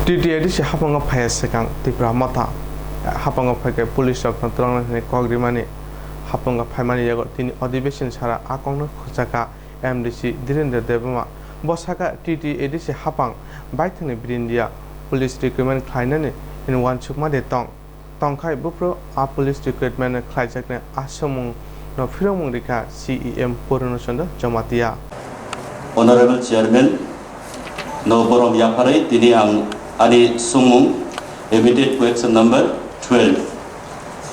TTAD si hapang phaya sekang tipra mata hapang phaya police rok nang ne kogrimani hapang phaimani yago tini अधिवेशन sara akong khojaka MDC Dhirendra Devama bosaka TTAD si hapang baithani Brindia police recruitment khlainani in one chukma de tongkhai bupro a police recruitment khlaijakne asomung no phiromung rika CEM Purunasonda Jamatia Honorable Chairman no borom yaparai tini ang Adi Sumung, immediate question number 12.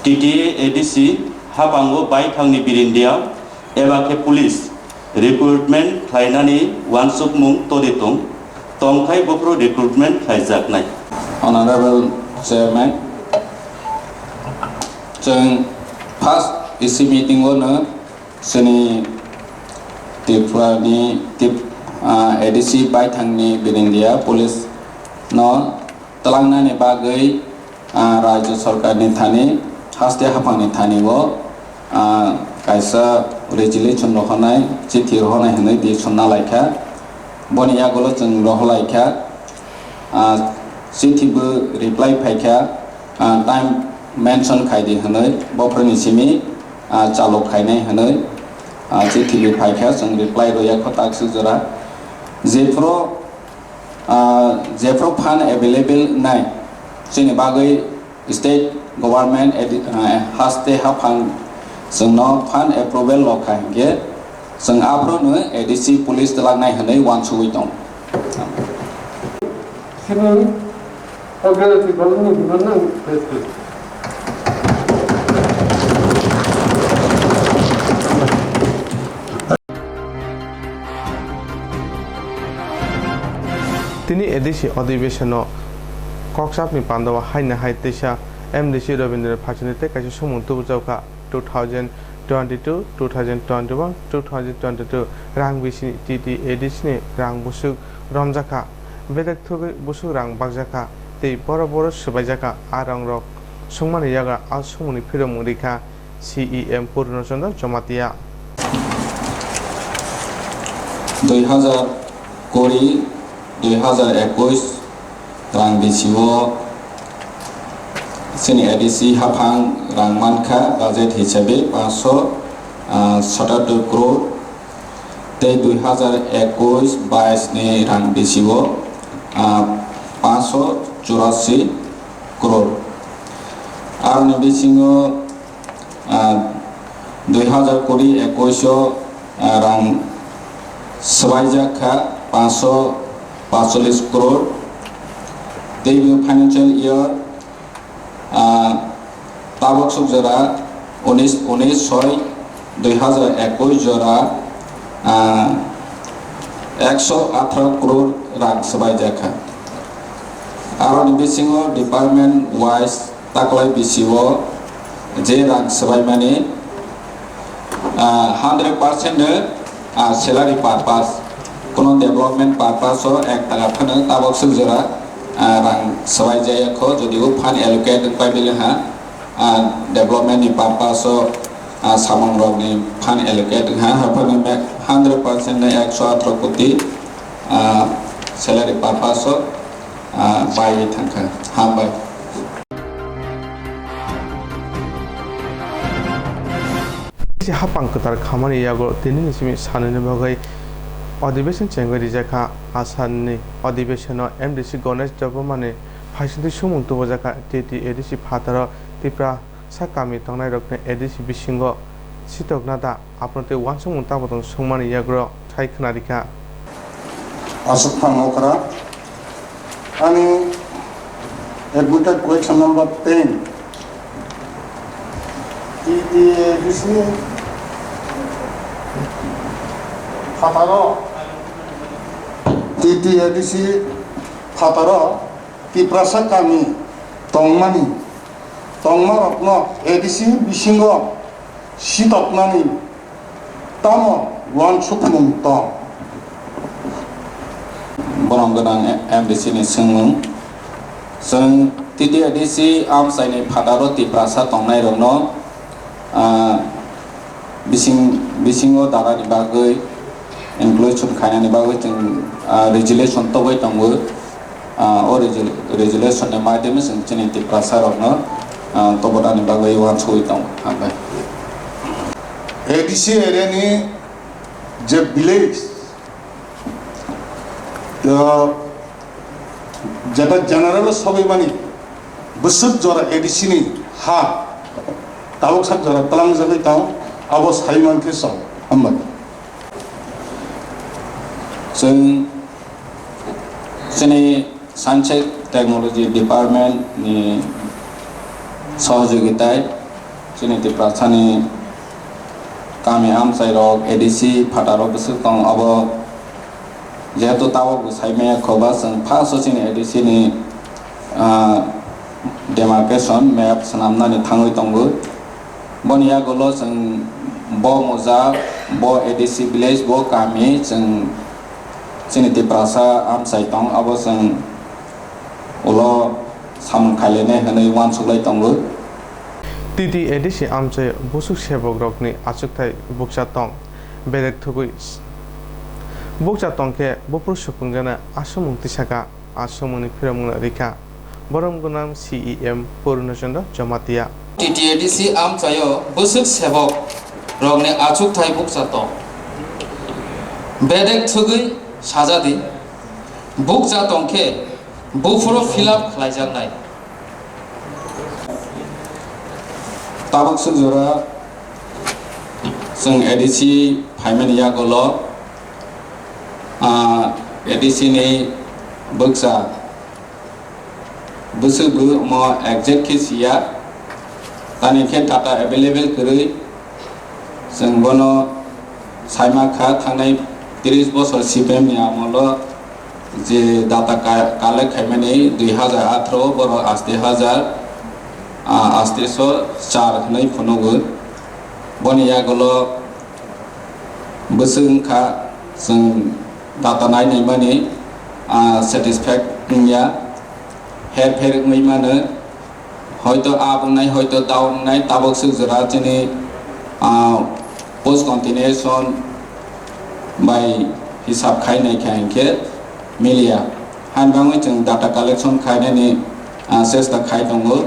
TTA ADC Habango Baithangni Birindia, Evake Police, Recruitment Klainani, Wansukmung Toditung, Tongkai Bopro Recruitment Klaijaknai. Honorable Chairman, past EC meeting owner, Seni Tipani Tip ADC Baithangni Birindia, Police. No, telangna ni bagai Raja Sarkar ni thani, haste hapang ni thani wo, kaisa resolution rohonai, cithi rohonai henai di sunna laika, boni ya golo jeng roh laika, cithi bu reply paika, time mention kai di henai, boprani simi, calok kai nai henai, cithi bu paika jeng reply roya kotak sujara, zepro Zepro fund available nai. Sini bagai state government haste hapang sengno fund approval lokai ge seng apro ne ADC police telah nai hanai wan suwi tong. Sini agak di bawah ni mana betul. Tini edisi अधिवेशन कक्सापनि पांडवा हाइना हाइतेसा MDC Ravindra फाचनिते कासे समूह तुबजावका 2022 2021 2022 रां बिसि TTADC नि रां बुसुक रमजाका बेलेक थुगै बुसुक रां बागजाका तै बर सबायजाका आरं रक सुंमानि यागा आ समूहनि फिरम रिखा CEM Purunasonda Jamatia 2000 कोरी 2021 rang bisiwo sini ADC hapang rang manka budget hisabe 577 crore te 2021-22 ni rang bisiwo 584 crore ar ni bisingo 2021 rang swaijaka 545 crore. Debut financial year tabak subjara 19/6/2021 jora 118 crore rang sebaijaka. Aron bisingo department wise taklai bisiwo je rang sebaimani 100% salary purpose kono development purpose o ek taga phana tabak subjara rang sabai jaya ko jodi o fund allocated paibile ha development ni purpose o samang rog ni fund allocated ha phana 100% na 118 koti salary purpose o bai thangka hambai hapang ketar khamani yago tini nisimi sanene bagai अधिवेशन चेंगरी जाका आसाननि अधिवेशन MDC Ganesh जबमाने फाइसन्ति सुमुं तुबजाका TTADC फातार Tipra साकामि तंनाय रखने ADC बिसिंग सितकनादा आपनते वानसुमुं ताबतन सुंमानि याग्र थाइखनारिका Asukpang okra ani admitted question number 10 TTADC TTADC Fataro Tiprasa kami Tongmani Tongmarokno ADC Bisingo Sitoknani Tamo Wan Sukmung Tong Borong Ganang MDC ni Sengmung Seng TTADC Amsai ni Fataro Tiprasa Tongnai Rokno Bisingo Dara di Bagai employee chun khana ni bagai chung regulation to bai tangwe o resolution ni maidemi sing chini ti prasarok no tobodani bagoi wan sui tong hambai ADC area ni je village যেটা general সবাই মানি বসুত জরা ADC ni ha tabok sak jara talang jagai taw abo saiman ke saw hambaiซึ่งScience Technology Department ni সহযোগিতায় চিনিতে প্রার্থনী কামি আমসাইরক ADC ফাটারক বসুক তং আব যেহেতু তাবক সাইমেয়া খবা जों फार्स्ट चिनि ADC नि demarcation map sanamnani thangoi tongo boniya golo जों bo moja bo ADC village bo kami जों चिनिते प्रासा आमसाइ तong abo जों ulo sam khailene hanai wan suklai tongo TT ADC amche busuk sebok rokni achukthai buksa tong berek thugui buksa tongke bopro supungjana asumung tisaka asumuni phiramungna rika boromgunam CEM Purunachandra Jamatia TT ADC amchayo busuk sebok rokni achukthai buksa tong berek thugui sajadi buksa tongke bufro fill up khlaijaknai tabak sujura जों ADC फाइमेनिया गलो ADC नि बक्सा बसुबु म exact केसिया तानि के data available करै जों बनो साइमा खा थांनाय 30 बছर सिपेम नि आमलो जे डाटा कालेक्ट खाइमानि 2018 बर 80,4 नै फनोगु बनिया गलो बसुंखा जों डाटा नायनाय माने सेटिस्फेक्टनिया हेर फेर मै माने हयतो आबुंनाय हयतो दाउनाय ताबक सुजरा जेने पोस्ट कन्टिन्यूएशन बाय हिसाब खायनाय खायके मिलिया हानबाङै जों डाटा कालेक्शन खायनायनि सेस्ता खाय दङो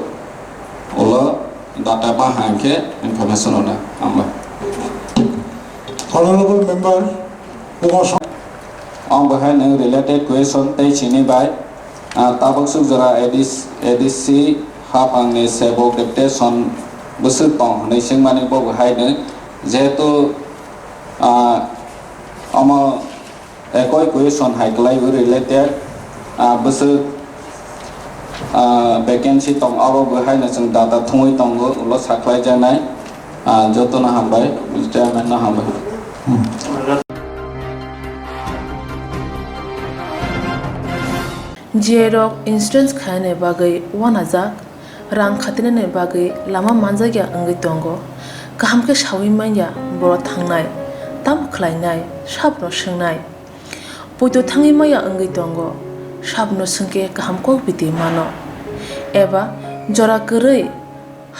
अलो डाटा बाहायके इनफरमेशन होना आंबा honorable member on behind a related question they chini by tabak sujara ADC hapang ne sebo deputation busuk tong nei singmani bo hai ne jeto ama ekoi question hai klai related busuk vacancy tong aro bo hai na jeng data thungoi tong lo saklai janai joto na hambai chairman na hambai Jerok insurance khane bagai 1000 rang khatine bagai lama manjagya angai tongo kaham ke shawi manya boro thangnai tam khlainai sabno swngnai poito thangi maya angai tongo sabno sungke kaham ko biti mano eba jora korei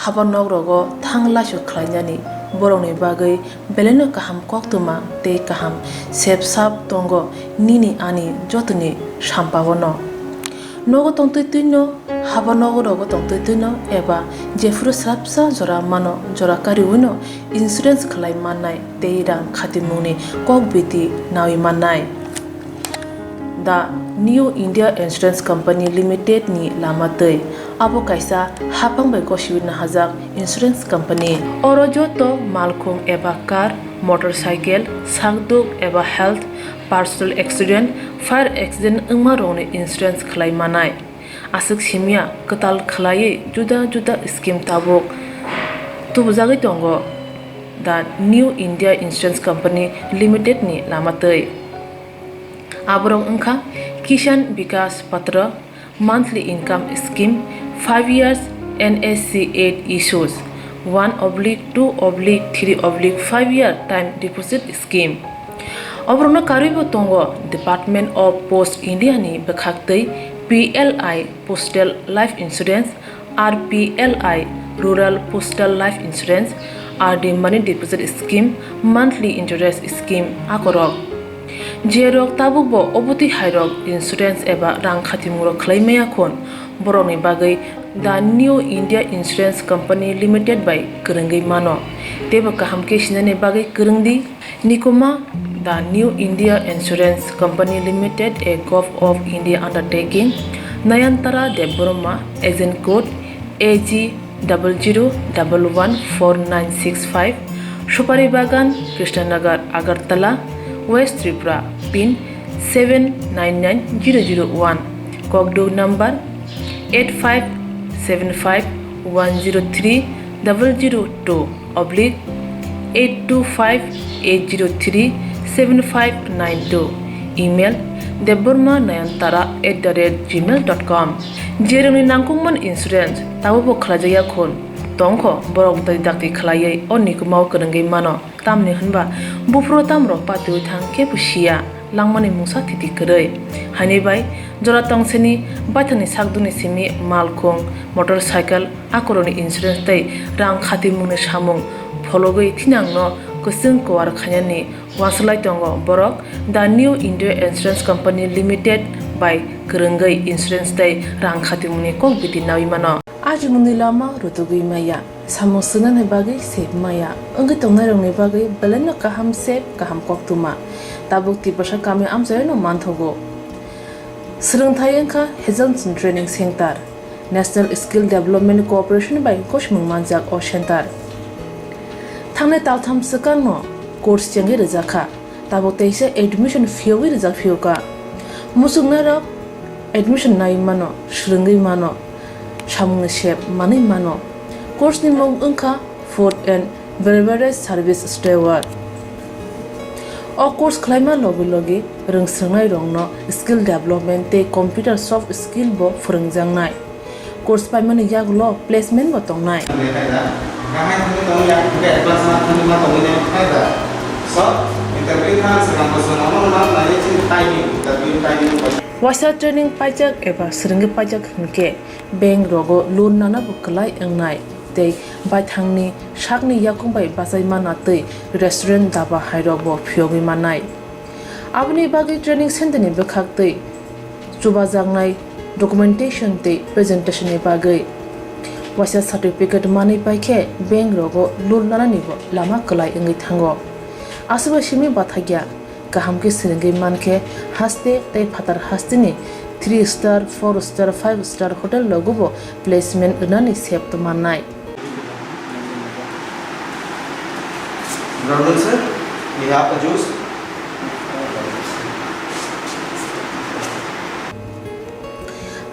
habanok rogo thangla su khlainani borongni bagai beleno kaham koktuma te kaham sep sap tongo nini ani jotoni sampabono nogo tongtoi tuino haba nogo rogo tongtoi tuino eba jefru srapsa jora mano jora kari uno insurance khlai manai teirang khatimuni kokbiti nawi manai The New India Insurance Company Limited ni lamatei abo kaisa hapang bai kosibina hajak insurance company oro joto malkhung eba car motorcycle sakduk eba health personal accident fire accident ungma rongni insurance khlai manai asuk simia katal khlai juda juda scheme tabok tubujagi tongo The New India Insurance Company Limited ni lamatei aborong ungkha Kisan Vikas Patra monthly income scheme 5 years NSC 8 issues 1/2/3/5 year time deposit scheme obrona karibo tongo Department of Post India ni bekhaktei PLI Postal Life Insurance RPLI Rural Postal Life Insurance RD Money Deposit Scheme monthly interest scheme akorok Jerok tabuk bo obuti hairok insurance eba rang khatimuro khlaimaya khon borok ni bagai the New India Insurance Company Limited by Kurungi Mano teba kaham ke shinane bagai kurungdi Nikoma the New India Insurance Company Limited a Gulf of India undertaking Nayantara Deborma agent code AG 00114965 Shupari Bagan Krishnanagar Agartala West Tripura pin 799001 Kogdo number 85751002/825-803-7592 email deborma9antara@gmail.com jeroni nangkungman insurance tawo khlajaya khon tongkho borok dai dakti khlaiye onni kumau kurungi mano tamni hanba bufro tamro patu thangke pusia langmani mungsa thiti krei hani bai jora tongseni bathani sakduni simi malkhong motorcycle akoroni insurance tai rang khati mungni samung phologoi thinangno kusung kwar khanyani waslai tongo borok the New India Insurance Company Limited by kurungai insurance tai rang khati mungni kok biti nawi mano aji mungni lama rutugui maya samung sunane bagai sep maya anggi tongnai rongni bagai belena kaham sep kaham koktuma tabuk ti pasha kami amjai no manthogo Srungthai engkha Hazelson Training Center National Skill Development Corporation by Koshmung Manjak O Center Thangne taltham sakan no course changi rejakha tabuk teise admission fee wi rejak fee ka musungna rok admission nai mano srungai mano samung shep mani mano course ni mong engkha food and beverage service steward o course khlaima logi rungsrangnai rongno skill development te computer soft skill bo phurungjangnai course paimani yaglo placement bo tongnai wasa training pajak eba srungi pajak hunke bank rogo loan nana buklai engnai tei baithangni shakni yakungbai basai mana tei restaurant daba hairok bo phiogi manai abni bagi training center ni bekhak tei chuba jangnai documentation tei presentation ni bagai wasa certificate mani paikhe bank rogo loan nana ni bo lama klai engai thango asuba shimi bathagya kaham ke srungi manke haste tei phatar hastini 3 star 4 star 5 star hotel logo bo placement unani sep to manai Brother sir, we have a juice.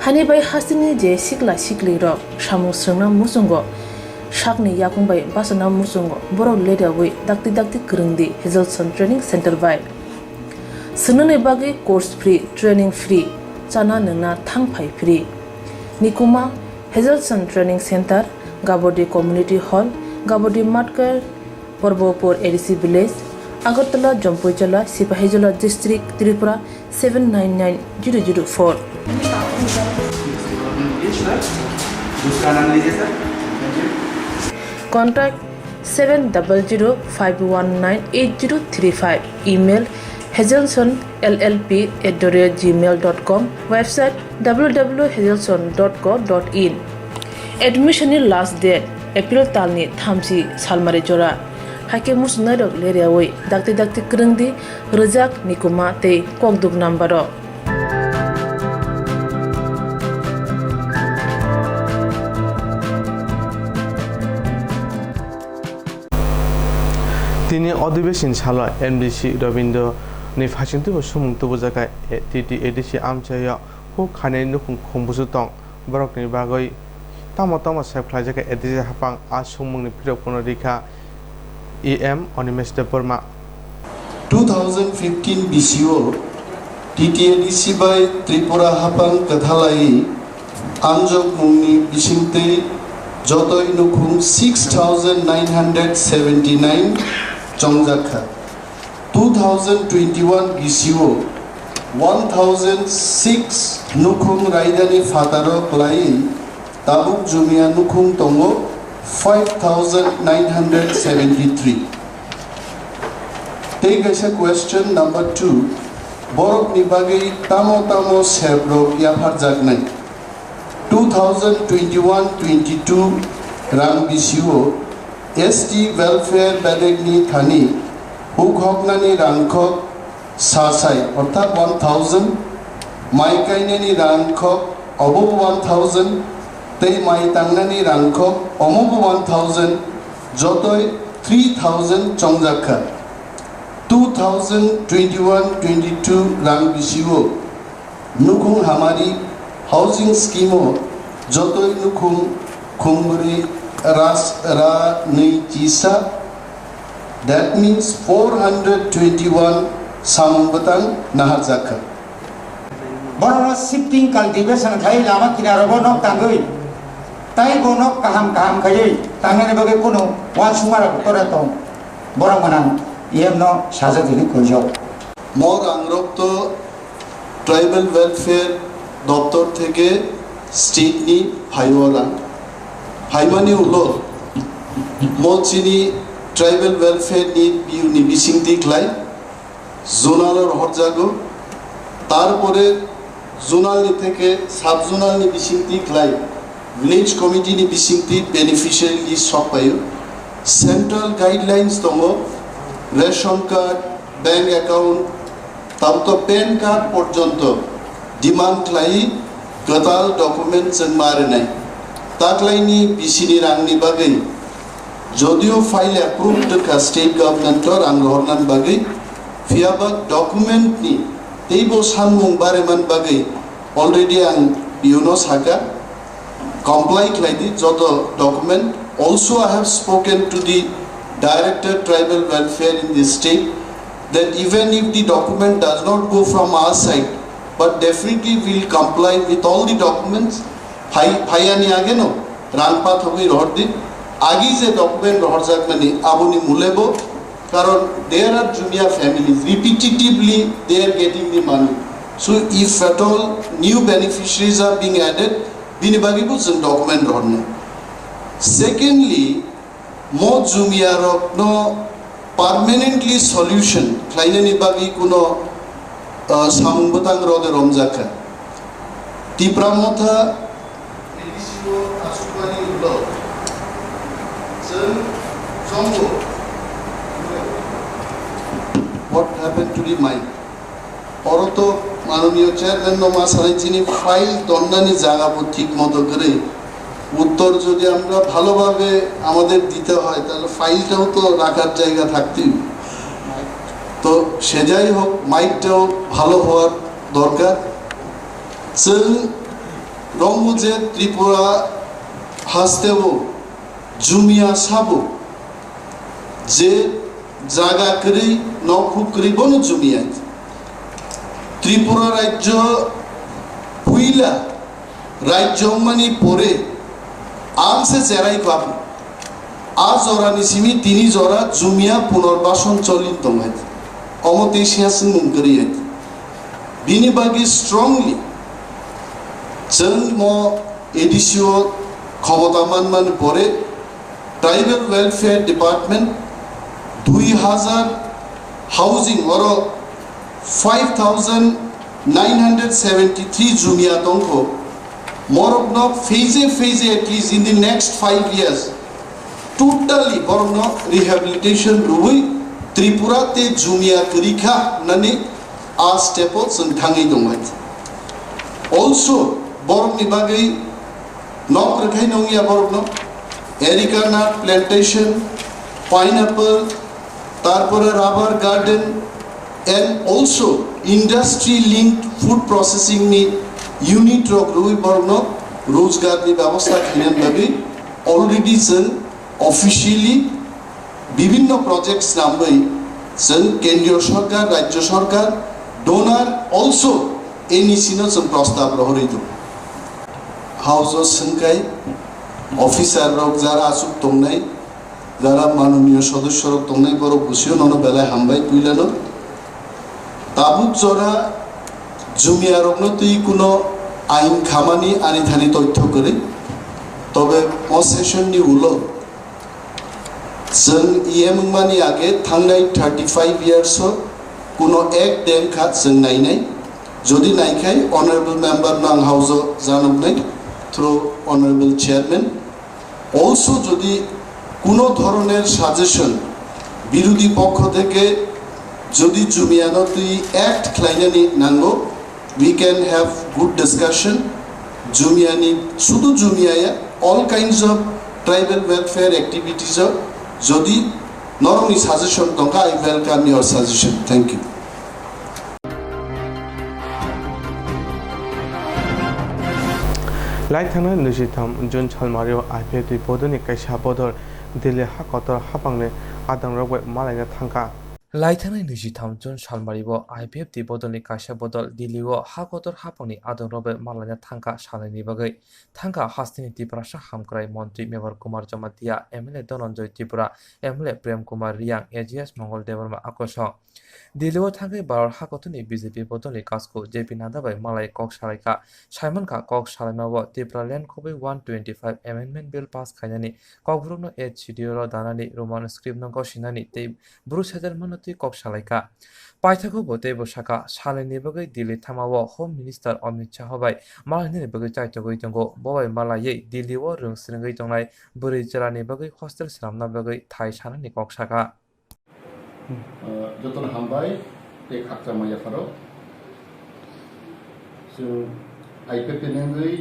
Hani bai hasini je sikla sikli ro samu srungna musungo shakni yakungbai basana musungo borok leda wi dakti kurungdi Hazelson Training Center by sunane bagi course free training free chana nungna thangphai free nikuma Hazelson Training Center Gabodi Community Hall Gabodi Matkar Porbopur ADC Village Agartala Jompoijola Sipahijola District Tripura 799004 Contact 7005198035 email hazelsonllp@gmail.com website www.hazelson.co.in admission last date April talni thamsi salmare jora hake musnarok leriawoi dakti kurungdi rejak nikuma te kokduk nambaro তিনি অধিবেশন সালা MDC Rabindra ni phasing tu sumung tu jaga TTADC amchaya ho khane nukhung khombusu tong borok ni bagoi tamo saiflai jaga ADC hapang a sumung ni pirok pono rikha EM Onimesh Deborma 2015 BCO TTADC by Tripura hapang kathalai anjok mungni bisingte jotoi nukhung 6979 chongjakha 2021 BCO 1006 nukhung raidani fataro klai tabuk jumia nukhung tongo 5973. Take as a question number 2. borok ni bagai tamo sebrok yafar jagnai 2021-22 rang bisiwo ST welfare badegni thani hukhoknani rangkhok sasai orthat 1000 maikainani rangkhok obobo 1000 tei mai tangnani rangkhok omobo 1000 jotoi 3000 chongjakha 2021-22 rang bisiwo nukhung hamari housing scheme jotoi nukhung khungburi ras ra nei chisa that means 421 sambatang naharjakha Borok shifting cultivation khai lama kinaro bonok tanggui tai bonok kaham khayi tangane bagai kuno wan sumara kora tong borok manang yemno saja dini kojo mor angrok to tribal welfare doptor theke state ni phaiwala phaimani ulo mochini tribal welfare ni biuni bisingti klai zonal or horjago tarpore zonal ni theke sub zonal ni bisingti klai village committee ni bisingti beneficiary ni sop payo central guidelines tongo ration card bank account tabto pan card porjonto demand klai gatal documents and mare nai taklai ni bisini rang ni bagai jodio file approved ka state government or angrornan bagai fiabak document ni teibo sanmung bareman bagai already ang biuno saka comply klai di joto document also I have spoken to the director tribal welfare in the state that even if the document does not go from our side but definitely will comply with all the documents phaiani ageno rangpa thogui rohdi agi je document rohjak mani abuni mulebo karon there are jumia families repetitively they are getting the money so if at all new beneficiaries are being added bini bagi bujun document rohne secondly mo jumia rokno permanently solution klainani bagi kuno samungbatang rode romjaka tipramotha edisio asupani ulo jongo what happened to the mine oroto মাননীয় chairman মাসারে যিনি file দণ্ডানি জায়গাবো ঠিক মতো করে উত্তর যদি আমরা ভালোভাবে আমাদের দিতে হয় তাহলে ফাইলটাও তো রাখার জায়গা থাকতেই তো সে যাই হোক মাইকটাও ভালো হওয়ার দরকার जों रंगुजे त्रिपुरा हास्तेबो जुमिया साबो जे जागा करी नखुकरी बनो जुमिया त्रिपुरा राज्य हुइला राज्य मानी परे आमसे जेराई काबु आज जरानि सिमी तिनी जरा जुमिया पुनर्बासन चलिन दंगाय अमतेसिया मुंगरी बिनि बागि स्ट्रंगली जों मो एडिसिओ क्षमतामान मान परे ट्राइबल वेलफेयर डिपार्टमेंट 2000 हाउसिंग और 5973 जुमिया दंखो मोरबनो फेजे फेजे at least in the next 5 years totally बरनो रिहेबिलिटेशन रुई त्रिपुरा ते जुमिया करिखा ननि आ स्टेपो जों थाङै दंमोन also बरमनि बागै नक रखाय नङिया बरनो एरिकाना प्लांटेशन पाइनएप्पल तारपरे rubber garden and also industry linked food processing ni unit rok rui borno rozgar ni ব্যবস্থা khinan babi already जों officially বিভিন্ন projects nambai जों केंद्रीय सरकार राज्य सरकार donor also any sino जों प्रस्ताव रहरै दं house संkai officer rok jara asuk tongnai jara माननीय सदस्य rok tongnai boro busio nono belai hambai puilano Tabuk जरा जुमिया रखनो तुई कुनो आइन खामानी आनी थानी तथ्य करे तबे ओ सेशन नि उलो जों इएम मानी आगे थांनाय 35 years কোনো এক টেংখা जों नायनाय যদি নাইখাই অনারেবল মেম্বার নাং হাউস জানাবনাই থ্রু অনারেবল চেয়ারম্যান অলসো যদি কোনো ধরনের সাজেশন বিরোধী পক্ষ থেকে যদি জুমিয়ানো তুই অ্যাক্ট ক্লাইনানি নাঙ্গো we can have good discussion জুমিয়ানি শুধু জুমিয়ায়া all kinds of tribal welfare activities যদি নরমি সাজেশন দঙ্কা I welcome your suggestion thank you लाइथाना 23 जुन छलमारियाव IPFT बदनि कायसा बदल दिल्ली हाकतर हापांने आदां रगवे मालायना थांखा लाइथाना 23 जुन छलमारियाव IPFT बदलनि कायसा बदल दिल्लीव हाकतर हापांनि आदां रगवे मालायना थांखा सालायनि बागै थांखा हास्तिनि त्रिपुरासा हामक्राय मन्त्री member Kumar Jamatia MLA Dhananjaya Tripura MLA Prem Kumar रियां AGS मंगल देवर्मा आकर्ष दिल्लीव थांखै भारत हाकतनि BJP बदलनि काजखौ JP नादाबाय मालाय कक सालायखा साइमनखा कक सालायमाव त्रिपुरा लेन्ड कबि 125 एमेन्डमेन्ट बिल पास खायनानि ककब्रुकनो एड शिडिउल दानानि रोमान स्क्रिप्ट नंगौ सिनानि तै ब्रु सेजल मनति कक सालायखा पाइथाखौ बते बसाखा सालायनि बगै दिल्ली थामाव होम मिनिस्टार अमित शाह बाय मालायनि बगै चाइतगै दंगौ बबाय मालायै दिल्लीव रोंस्रिङै दंनाय बोरै जिल्लानि बगै हस्टेल सामना बगै थाइ सानानि कक साखा जतन हामबाय ते खाक्ता माया फारो जों IPFT नंगै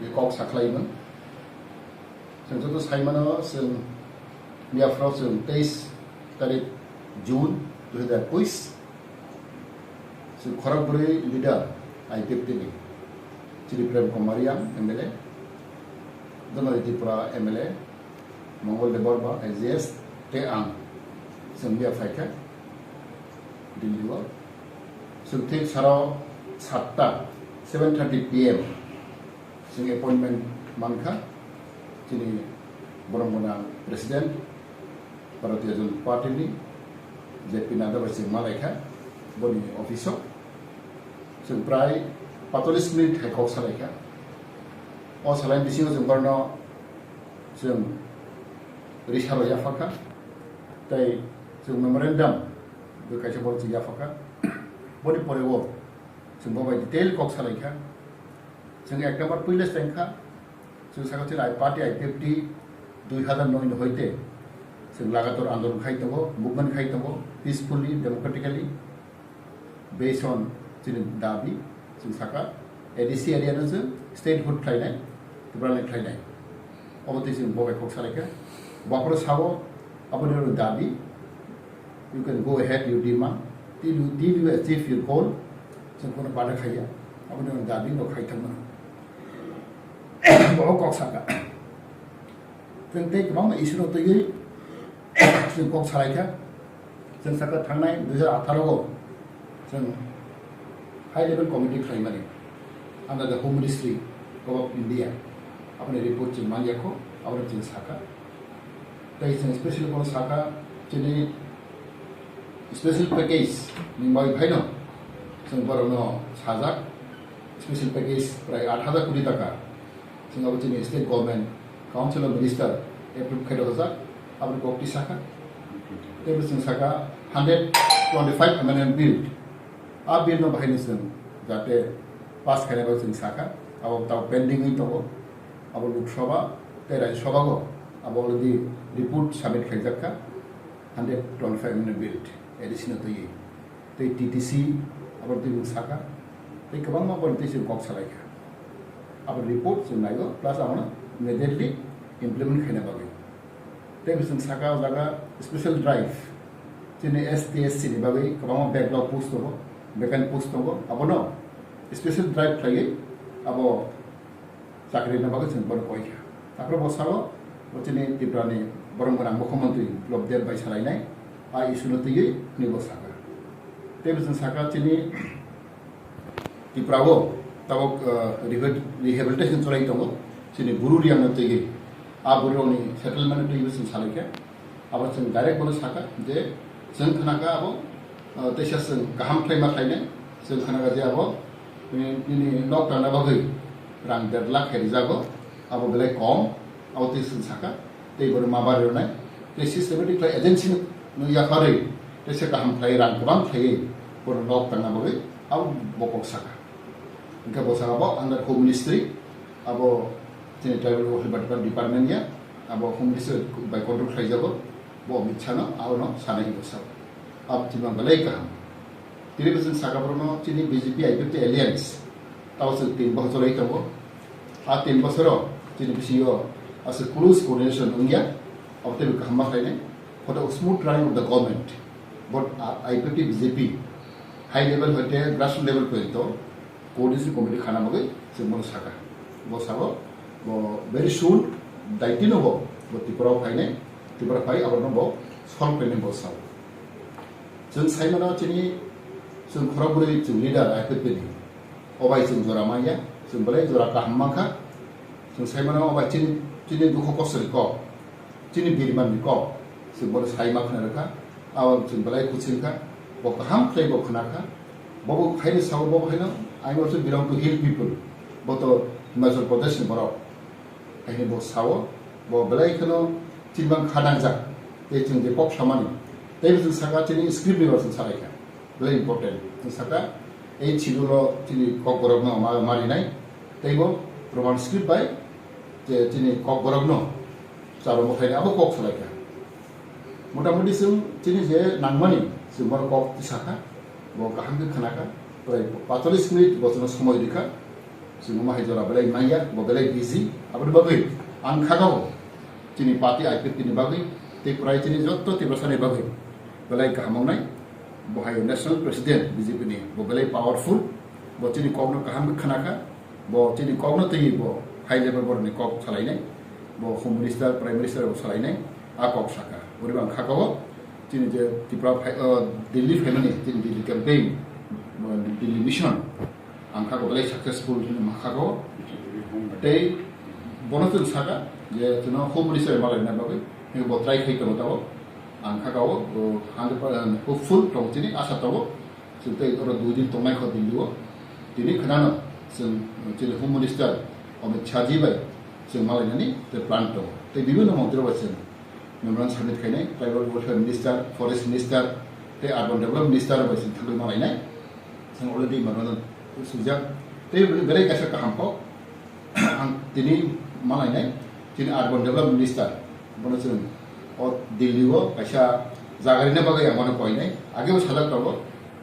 बे कक साख्लायोमोन जों जत साइमानो जों मियाफ्राव जों 23 तारिख जुन 2021 जों खरगबुरै लिडार IPFT नि श्री प्रेम कुमारियां MLA धनन्जय त्रिपुरा MLA मंगल देवर्मा AGS ते आं जों बिया फायखा दिल्लीव जों थिक साराव 7:30 PM जों एपइन्टमेन्ट मानखा जोंनि बरमगना प्रेसिडेन्ट भारतीय जनता पार्टीनि JP नादा बायजों मालायखा बनि अफिसाव जों प्राय 45 मिनिट हाइकआव सालायखा अ सालायनि बिसिङाव जों बारनो जों रिसारो याफाखा ताई जों मेमोरेन्डाम बे कायसा बर जों याफाखा बनि परेव जों बाय डिटेल कक सालायखा जों एक नम्बर पुलिस बेंखा जों साखाथि पार्टी IPFT 2009 होइते जों लागातार आन्दोलन खायतंगो मुभमेन्ट खायतंगो पीसफुली डेमोक्रेटिकली बेस्ड ऑन जोंनि दाबि जों साखा ADC एरियानो जों स्टेटहुड खायनाय त्रिपुरानि खायनाय अबते जों बाय कक सालायखा बाफोर सावो अपने दाबि you can go ahead you demand till you achieve your goal जों कोनो बाधा खाया अपने दाबि न खायथांमोन बहुत कक साखा जों ते गोबां इसुनो तयै जों कक सालायखा जों साखा थांनाय 2018 आव जों हाई लेवल कमिटि खालामनानै under the home ministry of India अपने रिपोर्ट जों मानियाखौ अपने जों साखा ताई जों स्पेशल कोनो साखा जोंनि स्पेशल पैकेज निबाय भाइनो जों बरनो साजाक स्पेशल पैकेज प्राय 8,000 कोटी टाका जों अब जोंनि state government council of minister approve खायदोजाक अपने गक्ति साखा तेबो जों साखा 125 एमेन्डमेन्ट बिल आ बिल न बाहायनो जों जाहाथे पास खायनायाव जों साखा अब ताव पेन्डिं दङ अब लोकसभा ते राज्यसभागो अब अलरेडी रिपोर्ट सबमिट खायजाखा 125 एमेन्डमेन्ट बिल एडिशनल तयै ते TTC अब जों साखा ते गोबां माबायदि जों कक सालायखा अब रिपोर्ट जों नायो प्लास आवनो इमिडिएटली इमप्लिमेन्ट खायना बागै ते जों साखा जागा स्पेशल ड्राइभ जोंनि ST/SC नि बागै गोबां बेकलग पोस्ट दङ बेकेन्ट पोस्ट दङ अब न स्पेशल ड्राइभ खायै अब साख्रिनि बागै जों बर कयखा तापर बसाव जोंनि त्रिपुरानि बरमगना मुख्यमन्त्री लबदेव बाय सालायनाय आ इसुनो तयै निबो साखा तेबो जों साखा जोंनि त्रिपुराव ताव रिहेबिलिटेसन चलाय दङ जोंनि गुरु रियानो तयै आ बुरुनि सेटलमेन्ट तयै जों सालायखा अब जों डाइरेक्ट बोनो साखा जे जों खोनागा अब तेसास जों गाहाम फ्लाइमा खायनाय जों खोनागा जे अब ini lockdown बागै रां 1.5 लाख हेरिजागो अब बेलाय कम अब तेसन साखा ते बर माबारनाय ते सिस्टेमेटिक एजेन्सि नो याखारै तेसे गाहाम फ्लाइ रां गोबां fly bono nok tangna bagai abo bokok saka ingka bo saka bo under home ministry abo tini tribal welfare department ya abo home ministry by control khaijago bo michana abo no sana hi bosa ab timang balai kaham tiri besan saka brono tini BJP IPP alliance tawse 3 বছর এই থাকবো আর 3 বছরও tini bisiyo as a close coordination ungya abte kahma khaine for the smooth running of the government but IPP BJP high level hoite grassroots level pojento coordination committee khana bagai se mon saka bo sabo bo very soon daitino bo tripura khaine tripura khai abar no bo solve khaine bo sabo जों साइमना चिनि जों खराबुरै जों lidar IPP नि अबाय जों जरा माया जों बले जरा काहमाखा जों साइमना अबाय चिनि दुख कसरि क चिनि बिरमान नि क जों बर साइमा खना रखा आव जों बले कुचिनखा bo kaham play bo khnaka bo khaini saw bo khaino I also belong to hill people bo to Himachal Pradesh ni boro khaini bo saw bo belai khano tinbang khadang jak ei chung je pop samani tei bu saka tini script ni version sarai ka very important saka ei chidulo tini kok borogno mari nai tei bo proman script by je tini kok borogno charo mo khaini abo kok salai ka মোটামুটি जों tini je nangmani जों बर kok tisaka bo kaham ke khanaka prai 45 minit bosono সময় dikha जों mahai jora belai maya bo belai busy abri bagai ang khagao tini party IPP ni bagai te prai tini jotto te basane bagai belai kahamong nai bo hai national president BJP ni bo belai powerful bo tini kokno kaham ke khanaka bo tini kokno tei bo high level bor ni kok salai nai bo home minister prime minister bo salai nai a kok saka ori bang khagao tini je Tripura Delhi family tini Delhi campaign Delhi mission angka boleh successful ini makhago tei bonus saka je tuno home minister malai na bagai ni bo try khai karo tawo angka gawo 100% hopeful to tini asa tawo sintai oro 2 din tomai kho diluo tini khanano sing tini home minister Amit Shah ji bai sing malai nani te plan to tei bibhinno mantri bachen memorandum submit khainai tribal welfare minister forest minister te urban development minister bai sing thului malai nai sing already memorandum sujak te belai kaisa kaham ko ang tini malai nai tini urban development minister bono sing o Delhi wo kaisa jagari na bagai amano koi nai age bo sajak tabo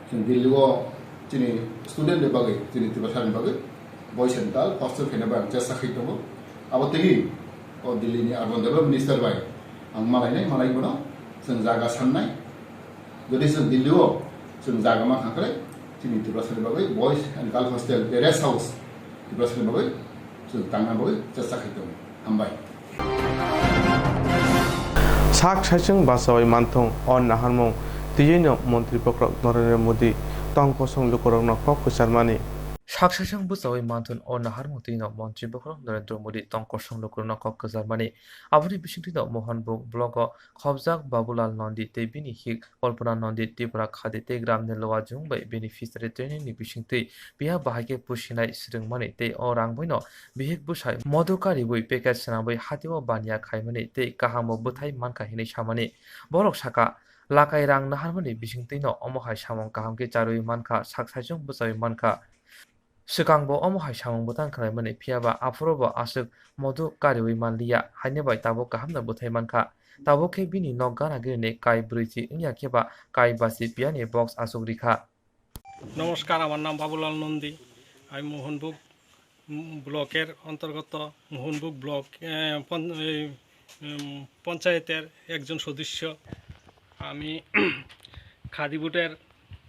sing Delhi wo tini student de bagai tini tibasar bagai boy central hostel khena ba jasa khai tabo abo tini o Delhi ni urban development minister bai ang malai nai malai bono sing jaga sannai jodi sing Delhi wo sing jaga ma khakre tini tibasar bagai boys and girls hostel rest house tibasar bagai sing tangna bagai jasa khai tabo hambai sak saijung basawai manthong on naharmong tijeno মন্ত্রী পক্রক Narendra Modi tongkosong lukorokno kok kusarmani সাকসাসং বুসাওই মানথুন ও নাহার মতিন মন্ত্রী বক্র নরেন্দ্র মোদী তংকসং লুকুরন কক Germany আবরি বিশিংটিন মোহনবুক ব্লগ খবজাক বাবুলাল নন্দী তে বিনি হিক কল্পনা নন্দী ত্রিপুরা খাদি তে গ্রাম নেলোয়া জুংবাই বেনিফিশিয়ারি ট্রেনিং ni বিশিংতি বিহা বাহাইকে পুশিনাই সিরংমানি তে ও রাংবইনো বিহিক বুসাই মদকারি বই প্যাকেজ সানাবই হাতিও বানিয়া খাইমানি তে কাহামো বুথাই মানকা হিनै সামানি বরক সাকা লাকাই রাং নাহারমানি বিশিংতিनो অমহাই সামং কাহামকে চারুই মানকা সাকসাইজং বুসাই মানকা Sikangbo omohai samung butan khalai mani phiaba afurobo asuk modu kariwi manliya hainebai tabo kahamna buthai manka tabo ke bini nok gana gene kai bruichi ingya keba kai basi piani box asuk rikha নমস্কার আমার নাম বাবুলাল নন্দী আমি মোহনবুক ব্লকের অন্তর্গত মোহনবুক block পঞ্চায়েতের একজন সদস্য আমি খাদি বুটের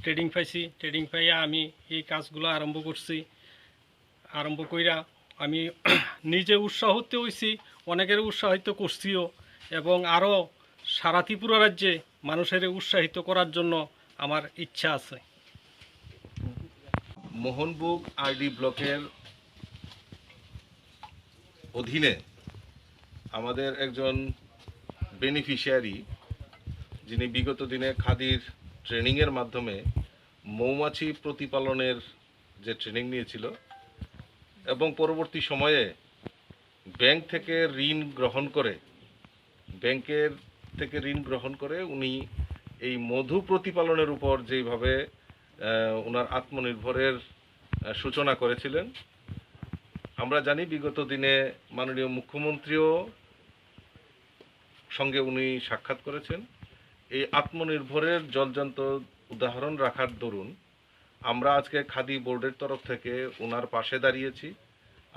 ট্রেডিং পাইছি ট্রেডিং পাইয়া আমি এই কাজগুলো আরম্ভ করছি আরম্ভ কইরা আমি নিজে উৎসাহিত হইছি অনেকের উৎসাহিত করছিও এবং আরও সারা ত্রিপুরা রাজ্যে মানুষের উৎসাহিত করার জন্য আমার ইচ্ছা আছে মোহনবুক আরডি ব্লকের অধীনে আমাদের একজন বেনিফিশিয়ারি যিনি বিগত দিনে খাদির ট্রেনিংয়ের মাধ্যমে মৌমাছি প্রতিপালনের যে ট্রেনিং নিয়েছিল এবং পরবর্তী সময়ে ব্যাংক থেকে ঋণ গ্রহণ করে উনি এই মধু প্রতিপালনের উপর যেভাবে ওনার আত্মনির্ভরের সূচনা করেছিলেন। আমরা জানি বিগত দিনে মাননীয় মুখ্যমন্ত্রীও সঙ্গে উনি সাক্ষাৎ করেছেন। এই আত্মনির্ভরের জলজান্ত উদাহরণ রাখার দরুন আমরা আজকে খাদি বোর্ডের তরফ থেকে ওনার পাশে দাঁড়িয়েছি।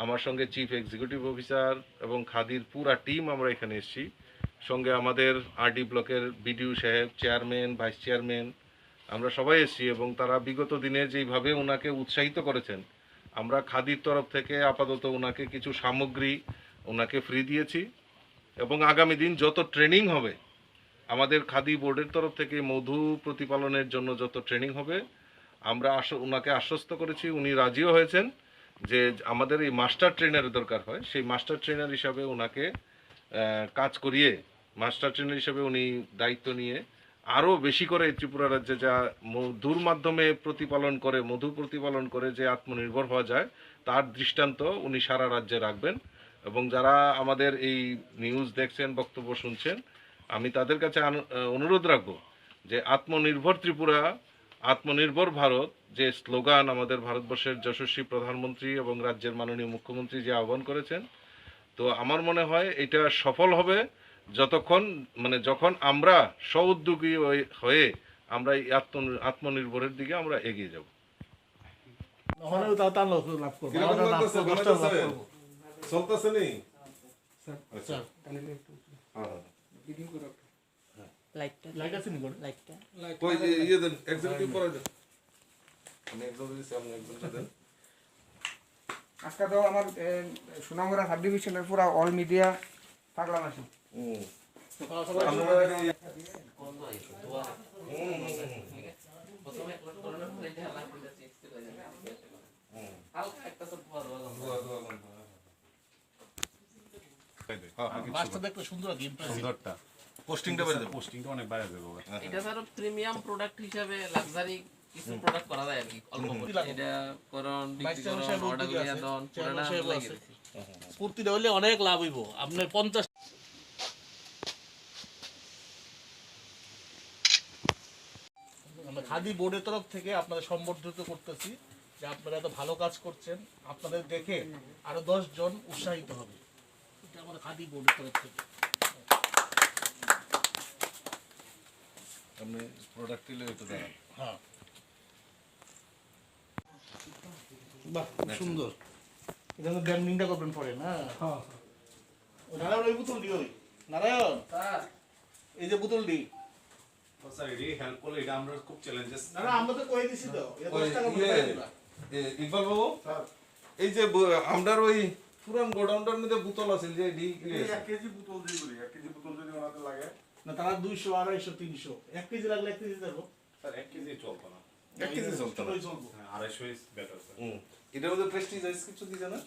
আমার সঙ্গে চিফ এক্সিকিউটিভ অফিসার এবং খাদির পুরা টিম আমরা এখানে এসেছি। সঙ্গে আমাদের আরডি ব্লকের বিডিও সাহেব, চেয়ারম্যান, ভাইস চেয়ারম্যান, আমরা সবাই এসেছি এবং তারা বিগত দিনে যেইভাবে ওনাকে উৎসাহিত করেছেন, আমরা খাদির তরফ থেকে আপাতত ওনাকে কিছু সামগ্রী ওনাকে ফ্রি দিয়েছি এবং আগামী দিন যত ট্রেনিং হবে আমাদের খাদি বোর্ডের তরফ থেকে মধু প্রতিপালনের জন্য যত ট্রেনিং হবে আমরা ওনাকে আশ্বস্ত করেছি, উনি রাজিও হয়েছেন যে আমাদের এই মাস্টার ট্রেনারের দরকার হয়, সেই মাস্টার ট্রেনার হিসাবে ওনাকে কাজ করিয়ে মাস্টার ট্রেনার হিসাবে উনি দায়িত্ব নিয়ে আরও বেশি করে ত্রিপুরা রাজ্যে যা মধুর মাধ্যমে মধু প্রতিপালন করে যে আত্মনির্ভর হওয়া যায় তার দৃষ্টান্ত উনি সারা রাজ্যে রাখবেন। এবং যারা আমাদের এই নিউজ দেখছেন, বক্তব্য শুনছেন, আমি তাদের কাছে অনুরোধ রাখবো যে আত্মনির্ভর ত্রিপুরা, আত্মনির্ভর ভারত যে স্লোগান আমাদের ভারতবর্ষের যশস্বী প্রধানমন্ত্রী এবং রাজ্যের মাননীয় মুখ্যমন্ত্রী যে আহ্বান করেছেন, তো আমার মনে হয় এটা সফল হবে যখন আমরা স্ব-উদ্যোগী হয়ে আমরা এই আত্মনির্ভরের দিকে আমরা এগিয়ে যাব। আজকে তো আমার সুনামগড়া সাব ডিভিশনের পুরা অল মিডিয়া পাগলাম আছি। এটা ধরো প্রিমিয়াম প্রোডাক্ট হিসাবে লাক্সারি কিছু প্রোডাক্ট করা যায় আর কি, অল্প এটা করণ অর্ডার দিয়া দন পূর্তিটা হইলে অনেক লাভ হইব। আপনার 50 আমরা খাদি বোর্ডের তরফ থেকে আপনাদের সম্বর্ধিত করতেছি যে আপনারা এত ভালো কাজ করছেন, আপনাদের দেখে আরো 10 জন উৎসাহিত হবে। এটা আমাদের খাদি বোর্ডের তরফ থেকে। আপনি প্রোডাক্ট দিলে একটু দেখান। হ্যাঁ, বাহ, সুন্দর। এটা তো ব্র্যান্ডিংটা করবেন পরে না? হ্যাঁ, নারায়ণ ওই বোতল দিও। নারায়ণ এই যে বোতলটি স্যার এটি হেল্প করলে এটা আমরা খুব চ্যালেঞ্জেস। না না, আমরা তো কই দিছি তো, এটা 10 টাকা করে দিবা। ইকবাল বাবু, এই যে আমরার ওই পুরান গোডাউনটার মধ্যে বোতল আছে যে 1 কেজি বোতল দিই বলি, 1 কেজি বোতল যদি ওনাদের লাগে না, তারা 200 250 300 1 কেজি লাগলে 1 কেজি দেব স্যার। 1 কেজি চলতো না, 1 কেজি চলতো না, 250 ইজ বেটার স্যার। এটার মধ্যে প্রেস্টিজাইজ কিছু দিছে না,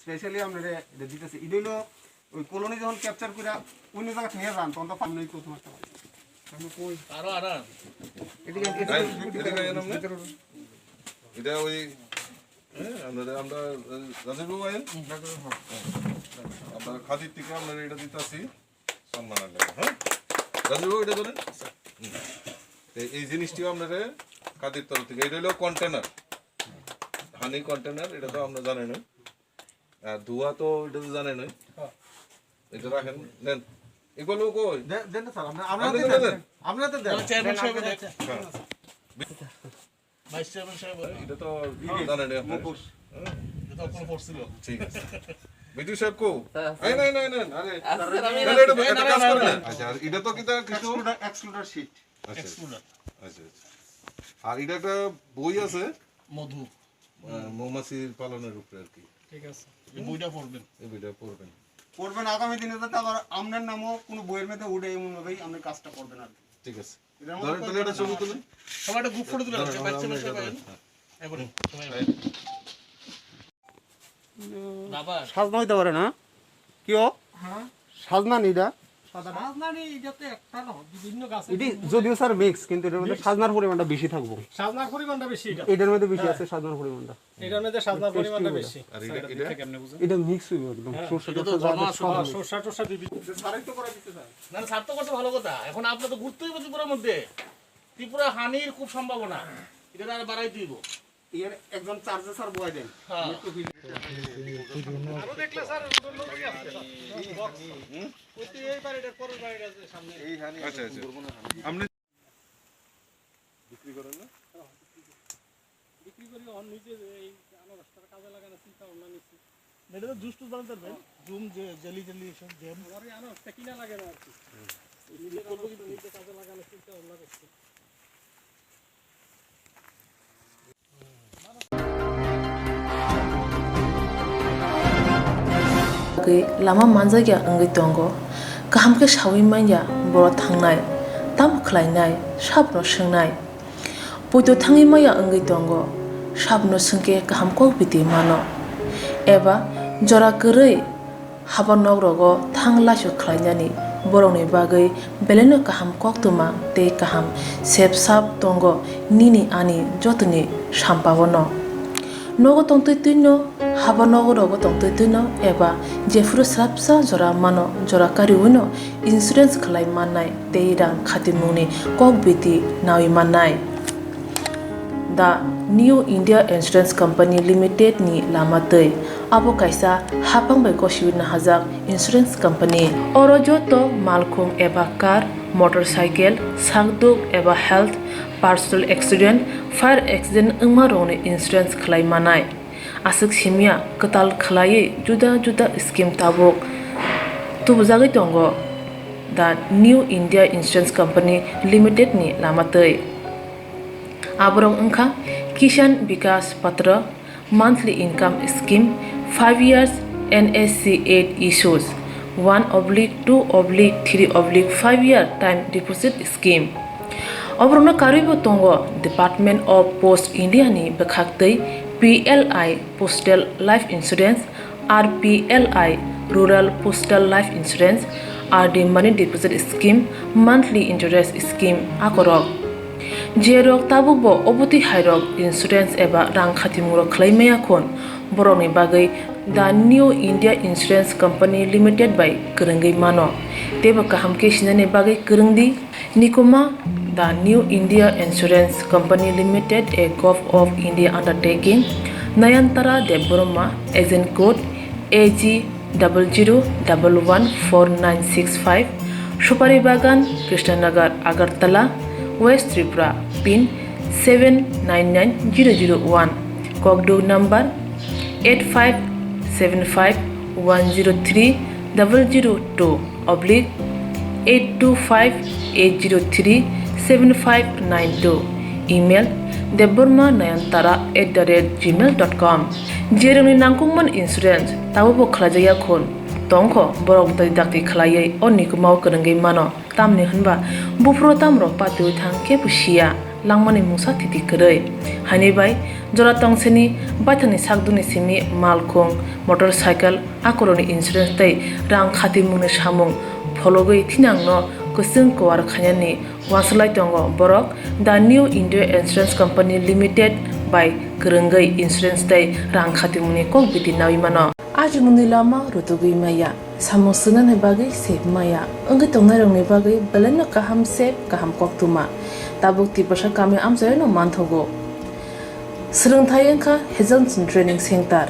স্পেশালি আমরা এটা দিতেছি। এটা হলো ওই কলোনি যখন ক্যাপচার করে অন্য জায়গা থেকে যান তখন তো পানি প্রথম একটা আমি কই আরো আরাম এদিকে এটা ওই আমরা রাজীব ভাই আমরা খাদির থেকে আমরা এটা দিতেছি সম্মানের লাগে। হ্যাঁ রাজীব এটা ধরেন, এই জিনিসটিও আপনারা খাদির তরফ থেকে। এটা হলো কন্টেনার, হানি কন্টেনার, এটা তো আমরা জানেন। আর ধোয়া তো এটা তো জানেন, এটা রাখেন, নেন এগুলো কই দেন স্যার, আমরা তো দেন চেয়ারম্যান সাহেব দেন, ভাইস চেয়ারম্যান সাহেব এটা তো জানেন মুখোশ, এটা কোন পড়ছিল। ঠিক আছে বিজু সাহেব কো এই নাই নাই নাই, আরে এটা কাজ করে না। আচ্ছা আর এটা তো কিছু এক্সক্লুডার শীট। আচ্ছা আচ্ছা, আর এটা একটা বই আছে মধু মৌমাছির পালনের উপরে আর কি। ঠিক আছে, এই বইটা পড়বেন, এই বইটা পড়বেন আগামী দিনে যাতে আবার আপনার নামও কোনো বইয়ের মধ্যে উঠে এমন ভাবেই আপনি কাজটা করবেন আর কি। ঠিক আছে, ধরেন তাহলে এটা ছবি তুলেন, সবাই একটা গ্রুপ ফটো তুলে রাখেন, ভাইস চেয়ারম্যান সাহেব আছেন এবারে সবাই বাবা সাজনা হইতে পারে না কি ও? হ্যাঁ সাজনা নিডা সাজনানি এটাতে একটা না বিভিন্ন গাছ এটি যদিও স্যার মিক্স, কিন্তু এর মধ্যে সাজনার পরিমাণটা বেশি থাকবে। সাজনার পরিমাণটা বেশি, এটার মধ্যে বেশি আছে সাজনার পরিমাণটা, এটার মধ্যে সাজনার পরিমাণটা বেশি। আর এটা কেমনে বুঝেন? এটা মিক্স হইবে একদম, সরষা টরষা দিবি। সারাই তো করা দিতে স্যার, না সার তো করতে ভালো কথা। এখন আপনার তো ঘুরতেই ত্রিপুরার মধ্যে, ত্রিপুরা হানির খুব সম্ভাবনা। এটা আর বাড়াই দিব এর একজন চার্জে স্যার বয় দেন একটু আরো দেখলে স্যার প্রতি এইবার এটা পরের বাড়িটা আছে সামনে এইখানে আচ্ছা আপনি বিক্রি করেন না বিক্রি করি অন নিজে এই আনারসটার কাজে লাগানোর চিন্তা ভাবনা নিচ্ছি এটা তো জুস টুস বানাতে পারবেন জুম যে জেলি এসব জ্যাম আমার এই আনারসটা কিনা লাগে না আর কি নিজে কাজে লাগানোর চিন্তা ভাবনা করছি lama manjagya angai tongo kaham ke shawi manya boro thangnai tam khlainai sabno swngnai puito thangi maya angai tongo sabno sungke kaham ko biti mano eba jora korei haba nogrogo thangla su khlainani boroni bagai beleno kaham koktuma te kaham sep sap tongo nini ani jotoni sampabono nogo tongtoi tuino haba nogorogo tongtoi tuino eba jefuru srapsa jora mano jora kariuno insurance khlai mannai tei rang khatimuni kok biti nawi mannai the New India Insurance Company Limited ni lamatei abo kaisa hapang bai koshiwina hajak insurance company oro joto malkhung eba car motorcycle sakduk eba health personal accident fire accident ungma rone insurance khlai manai asuk simia katal khlai juda juda scheme tabok tubujagai tongo the New India Insurance Company Limited ni lamatei aborong ungkha Kishan Vikas Patra monthly income scheme 5 years NSC 8 issues 1/2/3/5 year time deposit scheme obrona karibo tongo Department of Post India ni bekhaktei PLI Postal Life Insurance RPLI Rural Postal Life Insurance RD Money Deposit Scheme monthly interest scheme akorok jerok tabubo obuti hairok insurance eba rang khatimuro khlaimaya khon boroni bagai the New India Insurance Company Limited by Kurungai mano teba kaham ke sinane bagai kurungdi nikoma the New India Insurance Company Limited a Gov of India undertaking Nayantara Deborma agent code AG 00114965 Shupari Bagan Krishnanagar Agartala West Tripura pin 799001 Kogdo number 8575102825-825-803-7592 email debormanayantara@gmail.com jeroni nangkungman insurance tabubo khlajaya khon tongkho borok dai dakti khlaiye onikumau kurungai mano tamni hanba bufro tamro patu thang ke pusia langmani musa titi korei hani bai jora tongseni baithani sakduni simi malkhung motorcycle akoroni insurance tei rang khatimuni samung phologoi thinangno kusung kwar khanyani waslai tongo borok the New India Insurance Company Limited by Kurungai insurance tei rang khatimuni kok biti nawi mano ajungni lama rutugui maya samosuna ne bagai sep maya angai tongnai rongni bagai beleno kaham sep kaham koktuma tabuk tibasha kami amjai no manthogo srungthai engkha Hezonson Training Center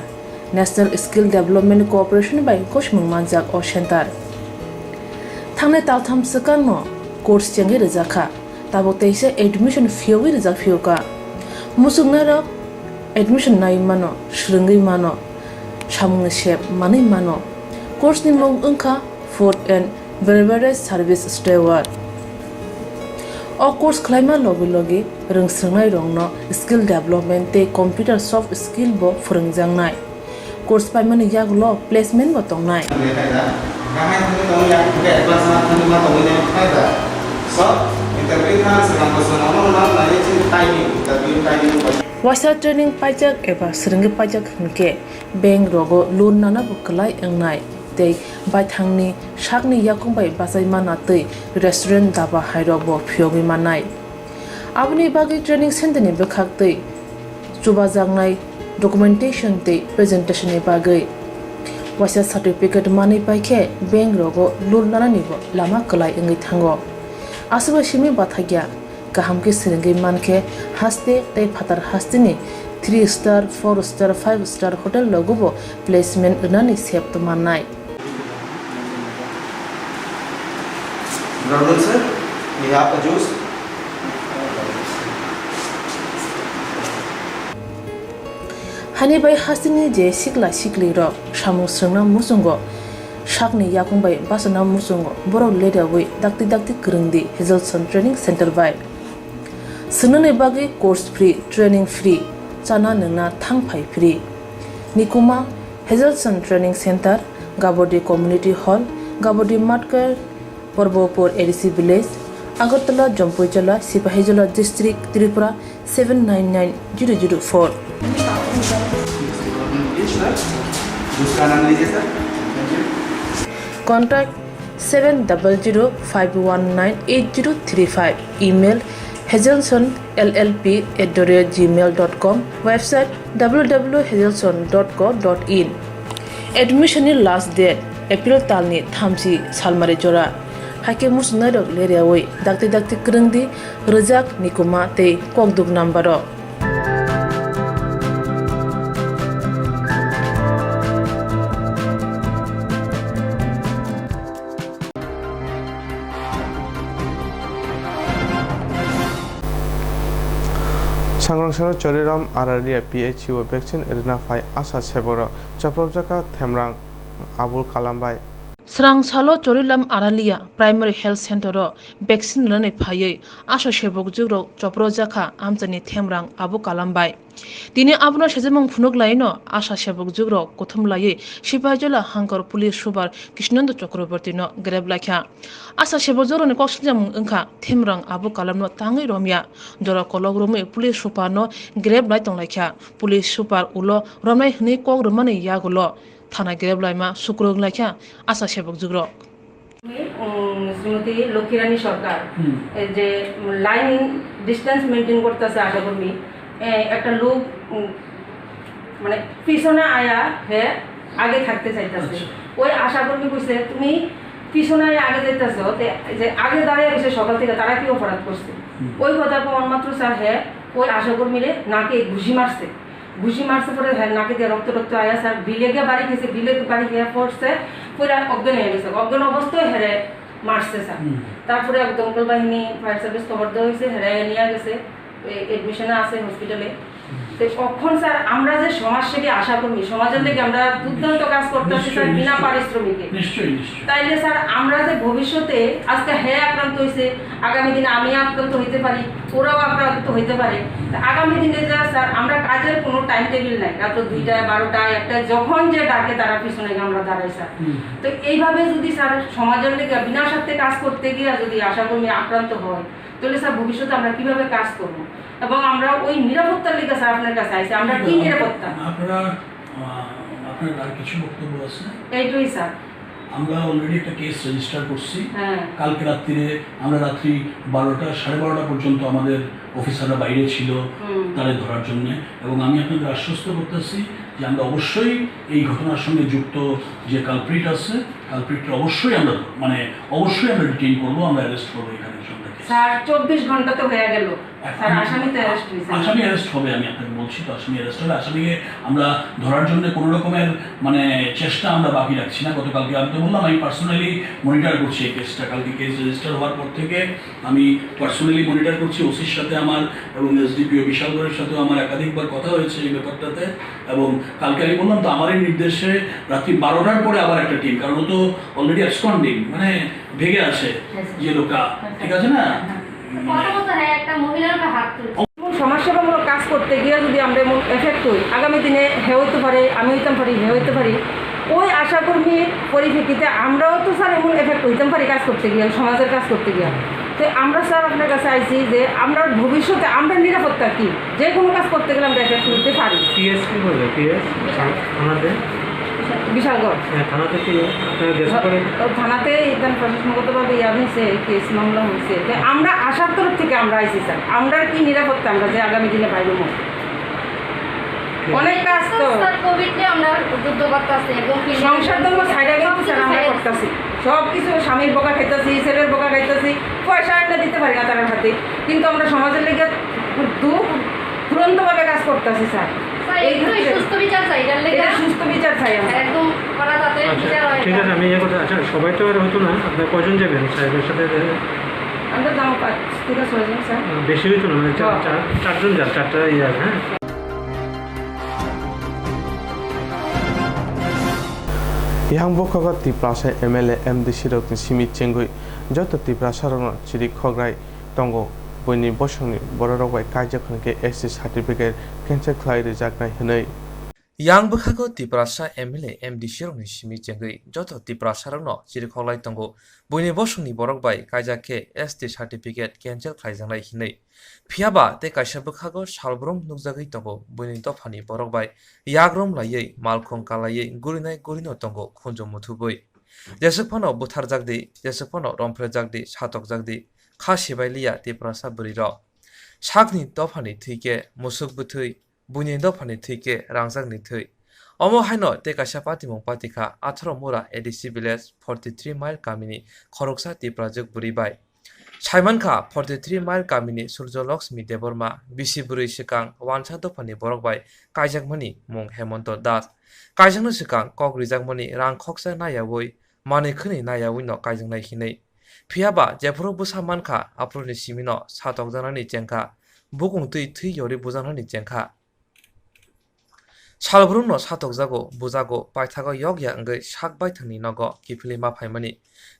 National Skill Development Corporation by Koshmung Manjak o center thangnai taltham sakano course chengi rejakha tabuk teise admission fee rejak fioka musungna rok admission nai mano srungai mano samung sep manai mano course ni mong engkha food and beverage service steward o course khlaima logi rungsrungnai rongno skill development te computer soft skill bo phurungjangnai course paimani yaglo placement bo tongnai wasa training pajak eba srungi pajak hunke bank rogo loan nana bo klai engnai tei baithangni sakni yakungbai basai mana tei restaurant daba hairok bo phiogi manai abni bagi training center ni bekhak tei chubajangnai documentation tei presentation ni bagai wasa certificate mani paikhe bank rogo loan nana ni bo lama klai engai thango asuba simi bathagya kaham ke seringai manke haste tei phatar hastini 3 star 4 star 5 star hotel logubo placement unani sep to manai Brother sir, we have a juice. hani bai hastini je sikla sikli ro samu srna musungo shakni yakung bai basana musungo boro leda wi dakti krungdi Hazelson Training Center bai sunane bagi course free training free chana nana thangphai free nikuma Hazelson Training Center Gabodi Community Hall Gabodi Matkar Porbopur ADC Village Agartala Jampuijala Sipahijala District Tripura 799004 Contact 7005198035 email hazelsonllp@gmail.com website www.hazelson.co.in admission last date April talni thamsi salmari jora hake musnadok leriawai dakti krungdi rejak nikuma te kokduk nambaro Sangrangshara Choriram Araria PHU vaccine Erina Fai Asa Sebora Chaprojaka Themrang Abul Kalambai Srang salo chorilam aralia primary health center ro vaccine lane phayei asha sebok juro chopro jakha amchani themrang abu kalambai dini abno sejemong phunuk laino asha sebok juro kothum lai sipajala hangkor police super krishnand chakraborti no grab lakha asha sebok juro ne koksjam engkha themrang abu kalamno tangai romya jora kologrome police super no grab lai tong lakha police super ulo romnai hni kok romani yagulo থানা গ্রেবলাইমা শুক্রং লাইখা আশা সেবক যুগ্রক শ্রীমতী লক্ষ্মীরানী সরকার যে line distance maintain করতেছে আশাকর্মী একটা লোক মানে পিছনে আয়া হে আগে থাকতে চাইতেছে ওই আশাকর্মী কইছে তুমি পিছনে আগে যাইতেছ যে আগে দাঁড়িয়ে গেছে সকাল থেকে তারা কি অপরাধ করছে ওই কথা প্রমাণ মাত্র স্যার হে ওই আশাকর্মীরে নাকে ঘুষি মারছে পরে হ্যাঁ নাকে দিয়ে রক্ত আয়া স্যার বিলে গিয়ে বাড়ি গেছে বিলে বাড়ি গিয়ে পড়ছে পুরা অজ্ঞান হয়ে গেছে অজ্ঞান অবস্থায় হেরে মারছে স্যার তারপরে দমকল বাহিনী ফায়ার সার্ভিস খবর দেওয়া হয়েছে হেরে নিয়ে গেছে এডমিশনে আছে হসপিটালে তো কখন স্যার আমরা যে সমাজসেবী আশাকর্মী সমাজের লেগে আমরা দুর্দান্ত কাজ করতেছি স্যার বিনা পারিশ্রমিকে তাইলে স্যার আমরা যে ভবিষ্যতে আজকে আক্রান্ত হয়েছে আগামী দিনে আমি আক্রান্ত হইতে পারি ওরাও আক্রান্ত হইতে পারে আগামী দিনে যা স্যার আমরা কাজের কোনো টাইম টেবিল নাই রাত 2টায় 12টায় 1টায় যখন যে ডাকে তারা পিছনে আমরা দাঁড়াই স্যার তো এইভাবে যদি স্যার সমাজের লেগে বিনা স্বার্থে কাজ করতে গিয়ে যদি আশাকর্মী আক্রান্ত হয় তাহলে স্যার ভবিষ্যতে আমরা কিভাবে কাজ করব এবং আমরা ওই নিরাপত্তার লেগে স্যার আপনার কাছে আইছি আমরা কি নিরাপত্তা আপনার আর কিছু বক্তব্য আছে এইটাই স্যার আমরা অলরেডি একটা কেস রেজিস্টার করছি কালকে রাত্রিরে আমরা রাত্রি 12টা 12:30 পর্যন্ত আমাদের অফিসাররা বাইরে ছিল তাদের ধরার জন্য এবং আমি আপনাদের আশ্বস্ত করতেছি যে আমরা অবশ্যই এই ঘটনার সঙ্গে যুক্ত যে কালপ্রিট আছে কালপ্রিটটা অবশ্যই আমরা ডিটেইন করব আমরা অ্যারেস্ট করব এখানে স্যার 24 ঘন্টা তো হয়ে গেল স্যার আসামি তো অ্যারেস্ট হইছে আসামি অ্যারেস্ট হবে আমি আপনাকে বলছি তো আসামি অ্যারেস্ট হবে আসামিকে আমরা ধরার জন্য কোনো রকমের চেষ্টা আমরা বাকি রাখছি না গতকালকে আমি তো বললাম আমি পার্সোনালি মনিটর করছি এই কেসটা কালকে কেস রেজিস্টার হওয়ার পর থেকে আমি পার্সোনালি মনিটর করছি ওসির সাথে আমার এবং এসডিপিও বিশালগড়ের সাথেও আমার একাধিকবার কথা হয়েছে এই ব্যাপারটাতে এবং কালকে আমি বললাম তো আমারই নির্দেশে রাত্রি 12টার পরে আবার একটা টিম কারণ ও তো অলরেডি অ্যাবসকন্ডিং ভেগে আছে যে লোকটা ঠিক আছে না সমাজসেবামূলক কাজ করতে গিয়ে যদি আমরা এমন এফেক্ট হই আগামী দিনে হে হইতে পারে আমি হইতাম পারি হে হইতে পারি ওই আশাকর্মীর পরিপ্রেক্ষিতে আমরাও তো স্যার এমন এফেক্ট হইতাম পারি কাজ করতে গিয়ে সমাজের কাজ করতে গিয়ে তো আমরা স্যার আপনার কাছে আইছি যে আমরা ভবিষ্যতে আমরা নিরাপত্তা কি যে কোনো কাজ করতে গেলে আমরা এফেক্ট হইতে পারি বিশালগড় থানাতে প্রশাসনগতভাবে হয়েছে কেস মামলা হয়েছে আমরা আসার তরফ থেকে আমরা আইছি স্যার আমরা কি নিরাপত্তা আমরা যে আগামী দিনে বাইরে অনেক কাজ তো কোভিড নিয়ে আমরা যুদ্ধ করতেছি এবং সংসার তো সাইডে কিন্তু আমরা করতেছি সব কিছু স্বামীর বোকা খাইতেছি ছেলের বোকা খাইতেছি পয়সা আনলে দিতে পারি না তার হাতে কিন্তু আমরা সমাজের লেগে তুরন্তভাবে কাজ করতেছি স্যার এই সুস্থ বিচার চাই সুস্থ বিচার চাই আমরা একদম করা যাতে বিচার হয় ঠিক আছে আমি ইয়ে করতে আচ্ছা সবাই তো আর হতো না আপনার কয়জন যাবেন সাহেবের সাথে আমরা যাবো 5 থেকে 6 জন স্যার বেশি হইতো না মানে চারজন যান 4টা ইয়ে হ্যাঁ yang bokaga tiprasa MLA MDC rokni simi chengoi joto tiprasa rokno chiri khograi tongo boini bosongni bororok bai kaijakhanke SC certificate cancel khlai rejaknai hinai yang bokhago tiprasa MLA MDC rokni simi chengoi joto tiprasa rokno chiri khoglai tongo boini bosongni borok bai kaijake ST certificate cancel khlaijangnai hinai phiaba te kaisa bokhago salbrom nukjagoi tongo boini dofani borok bai yagrom laiei malkhong kalaiei gurino tongo khunjo muthuboi jesukphano butharjakdi jesukphano romphrejakdi satokjakdi kha sibailiya tiprasa buriro sakni dofani thike musuk buthui boini dofani thike rangjakni thui omo haino te kaisa patimong patika 18 mura ADC village 43 mile kamini khoroksa tiprajuk buribai Saimankha 43 mile kamini Surjolakshmi Deborma Bisiburi Sikang Wansa dofani borokbai kaijakmani mung Hemonto Das kaijangno sikang kok rijakmani rang khoksa nayawoi manikhuni nayawoi no kaijangnai hinai phiaba jeforo busamanka aproni simino satokjanani jengkha bukungtui thui yori bujanani jengkha salbrumno satokjago bujago paithago yogya ngai sakbai thani nogo kifilima phaimani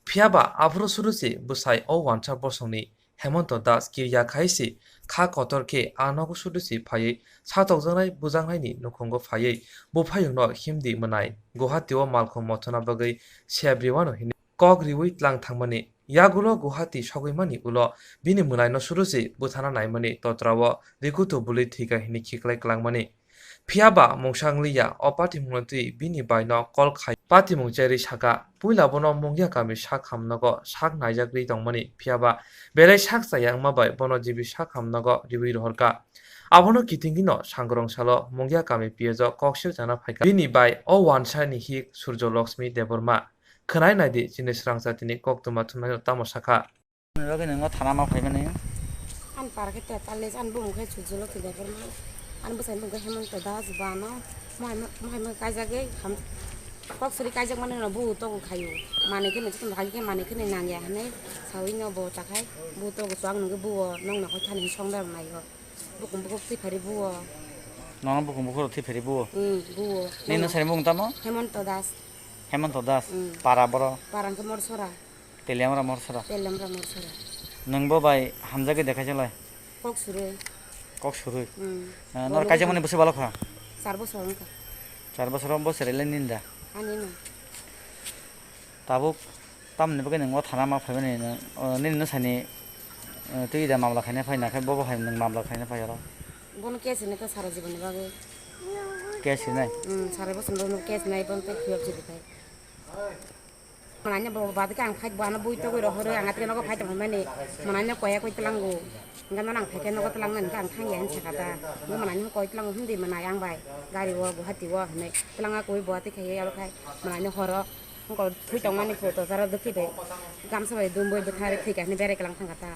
phiaba afro surusi busai o wancha bosongni Hemonto Das kirya khaisi kha kotorke anogo surusi phai satokjanai bujangnai nukhongo phai bufayungno himdi manai Guwahati o malkhong mothona bagai sebriwano hin kok riwi tlang thangmani yagulo Guwahati sogoimani ulo bini munai no surusi buthana naimani totrawo rikutu buli thika hini khiklai klangmani phiaba mongsangliya opatimungtui bini baino kol khai patimung cheri saka puila bono mongya kami sak hamnago sak naijakri tongmani phiaba belai sak sayangma bai bono jibi sak hamnago riwi rohorka abono kitingino sangrong salo mongya kami piejo koksyo jana phaika bini bai o wansa ni hi Surjolakshmi Deborma khnai naidi jinis rangsatini koktuma thunai tamosaka nage nang thana ma phaimani an parke te talle an bung khai Surjolakshmi Deborma an busan bung Hemonto Das bano moi kaijage ham kok suri kaijak mane no bu to khayu mane ke nchum khagi mane ke nang ya ne sawi no bo ta khai bu to go swang nge bu nong na ko than song da mai go bu kum bu ti phari bu nong bu kum bu ti phari bu bu ni no sari bung tamo Hemonto Das para boro parang ke morsora telemra morsora nang bo bai hamjage dekhai chalai kok suru nor kaijak mane busi balo kha 4 bosor ka 4 bosor bosere le ninda ani no tabuk tam ne bage nang thana ma phaibani nin no sani tui da mamla khaina phaina khai bobo hai nang mamla khaina phayara bon case ne ka sara jibon bage case nai sara boson no case nai bon te khiyop jibi khai mananya bo bad ka ang khai bana bui to go hore angat ke no ko phai tam mane mananya koya koi tlango ngana nang phai ke no ko tlang nan ka ang thang yan sakata mo mananya koi tlang hindi manayang bai gari wo Guwahati wo ne tlanga koi bo ati khai ya khai mananya horo ko thui tong mani photo sara dekhi be gam sabai dumboi bekhare thik ani bere kelang thangata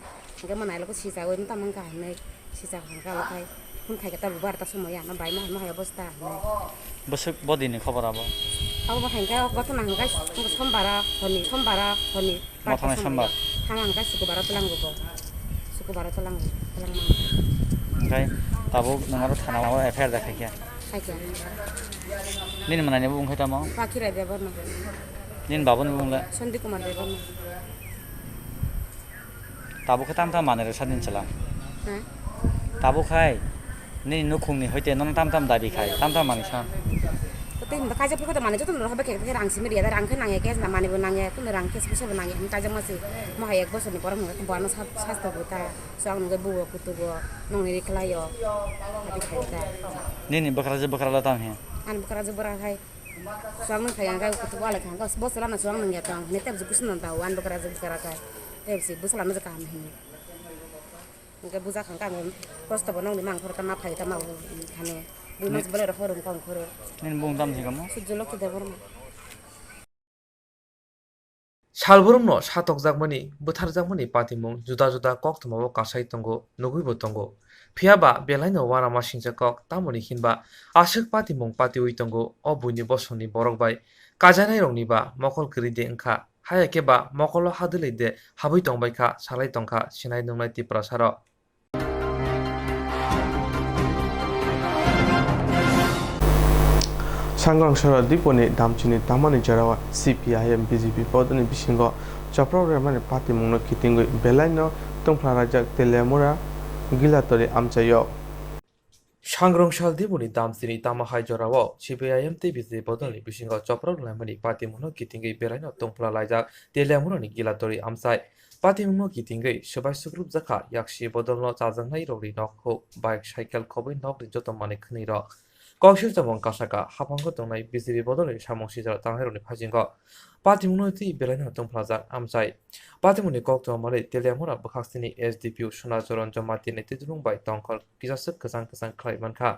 nge manai lo ko sisa oi tam ka ne sisa khangka lo khai hun khai ka ta bubar ta sumoya na bai ma ha অবস্থা ne বসক বদিনে খবর আবো আবো হাঙ্কা গতনা হাঙ্কা সোমবারা হনি মাথানে সোমবার থানা হাঙ্কা শুক্রবার তলাঙ্গো শুক্রবার তলাঙ্গো ओमफ्राय दाबो नोंहारो थाना माबा एफआइआर देखायखाया निन मोननानै बुंखाय तामा पाखिराय देबरना निन बाबुन बुंला सन्दीप कुमार देबरना दाबो खताम ताम माने सादिन चला दाबो खाय नि नुखुंनि हयते नन ताम ताम दाबि खाय ताम ताम माने सा ते काजे फुको माने जतो रहबे के रांसि मेरिया दा रांखे नांगे केस ना माने नांगे कुन रांखे सबसे नांगे हम काजे मसे महा एक बसनि परम बनो शास्त्र होता सांग नगे बुव कुतुगो नंगनि खलायो अति खायता नि बकरा ताम है आन बकरा ज बरा खाय सांग न खाय गाय कुतुगो आले खांगा बसला ना सांग नगे तां ने तब कुछ न ताव आन बकरा ज बकरा खाय तेबसि बसला न ज काम है नगे बुजा खांगा प्रस्त बनंग नि मांग फरका मा फाय ता मा खाने Dimas boleh roh rum kang koro. Nin bung tam sih kamu. Sejolok tidak berma. Salburumno satok jakmani buthar jakmani patimung juda juda kok thumao kasai tongo nuguibo tongo phiaba belaino warama singja kok tamoni hinba ashik patimung patiui tongo obuni bosoni borok bai kajanai rongni ba mokol kride engkha hayake ba mokolo hadulei de habui tongbai kha salai tongkha sinai nungnai tiprasaro 상강서라 디포니 담치니 담마니 자라와 CPIM BJP 포드니 비싱거 저프로그램만의 파티 목록 기팅고 벨라이노 똥플라라작 텔레모라 길라토리 암차요 상강설 디포니 담치니 담마하이 저라와 CPIM BJP 포드니 비싱거 저프로그램만의 파티 목록 기팅고 벨라이노 똥플라라작 텔레모라니 길라토리 암차이 파티 목록 기팅고 সবাই সুগ্রুপ জাখা yakshi বদলনো চাজাংনাই রবি নখো bike cycle খবই নখ যত মানে খনি র কৌশল জমন কাসাকা হাফাঙ্গ তংনাই BJP বদলে সামংসি যারা তাংহাইরনি ফাজিঙ্গ পাতিমুনতি বেলাইনা তংফ্লাজা আমচাই পাতিমুনি কক্ত মালে তেলিয়ামরা বখাসিনি এসডিপিউ সোনাচরণ জমাতি নেতৃত্বং বাই তংখল কিজাসক কসাং কসাং খাইমানখা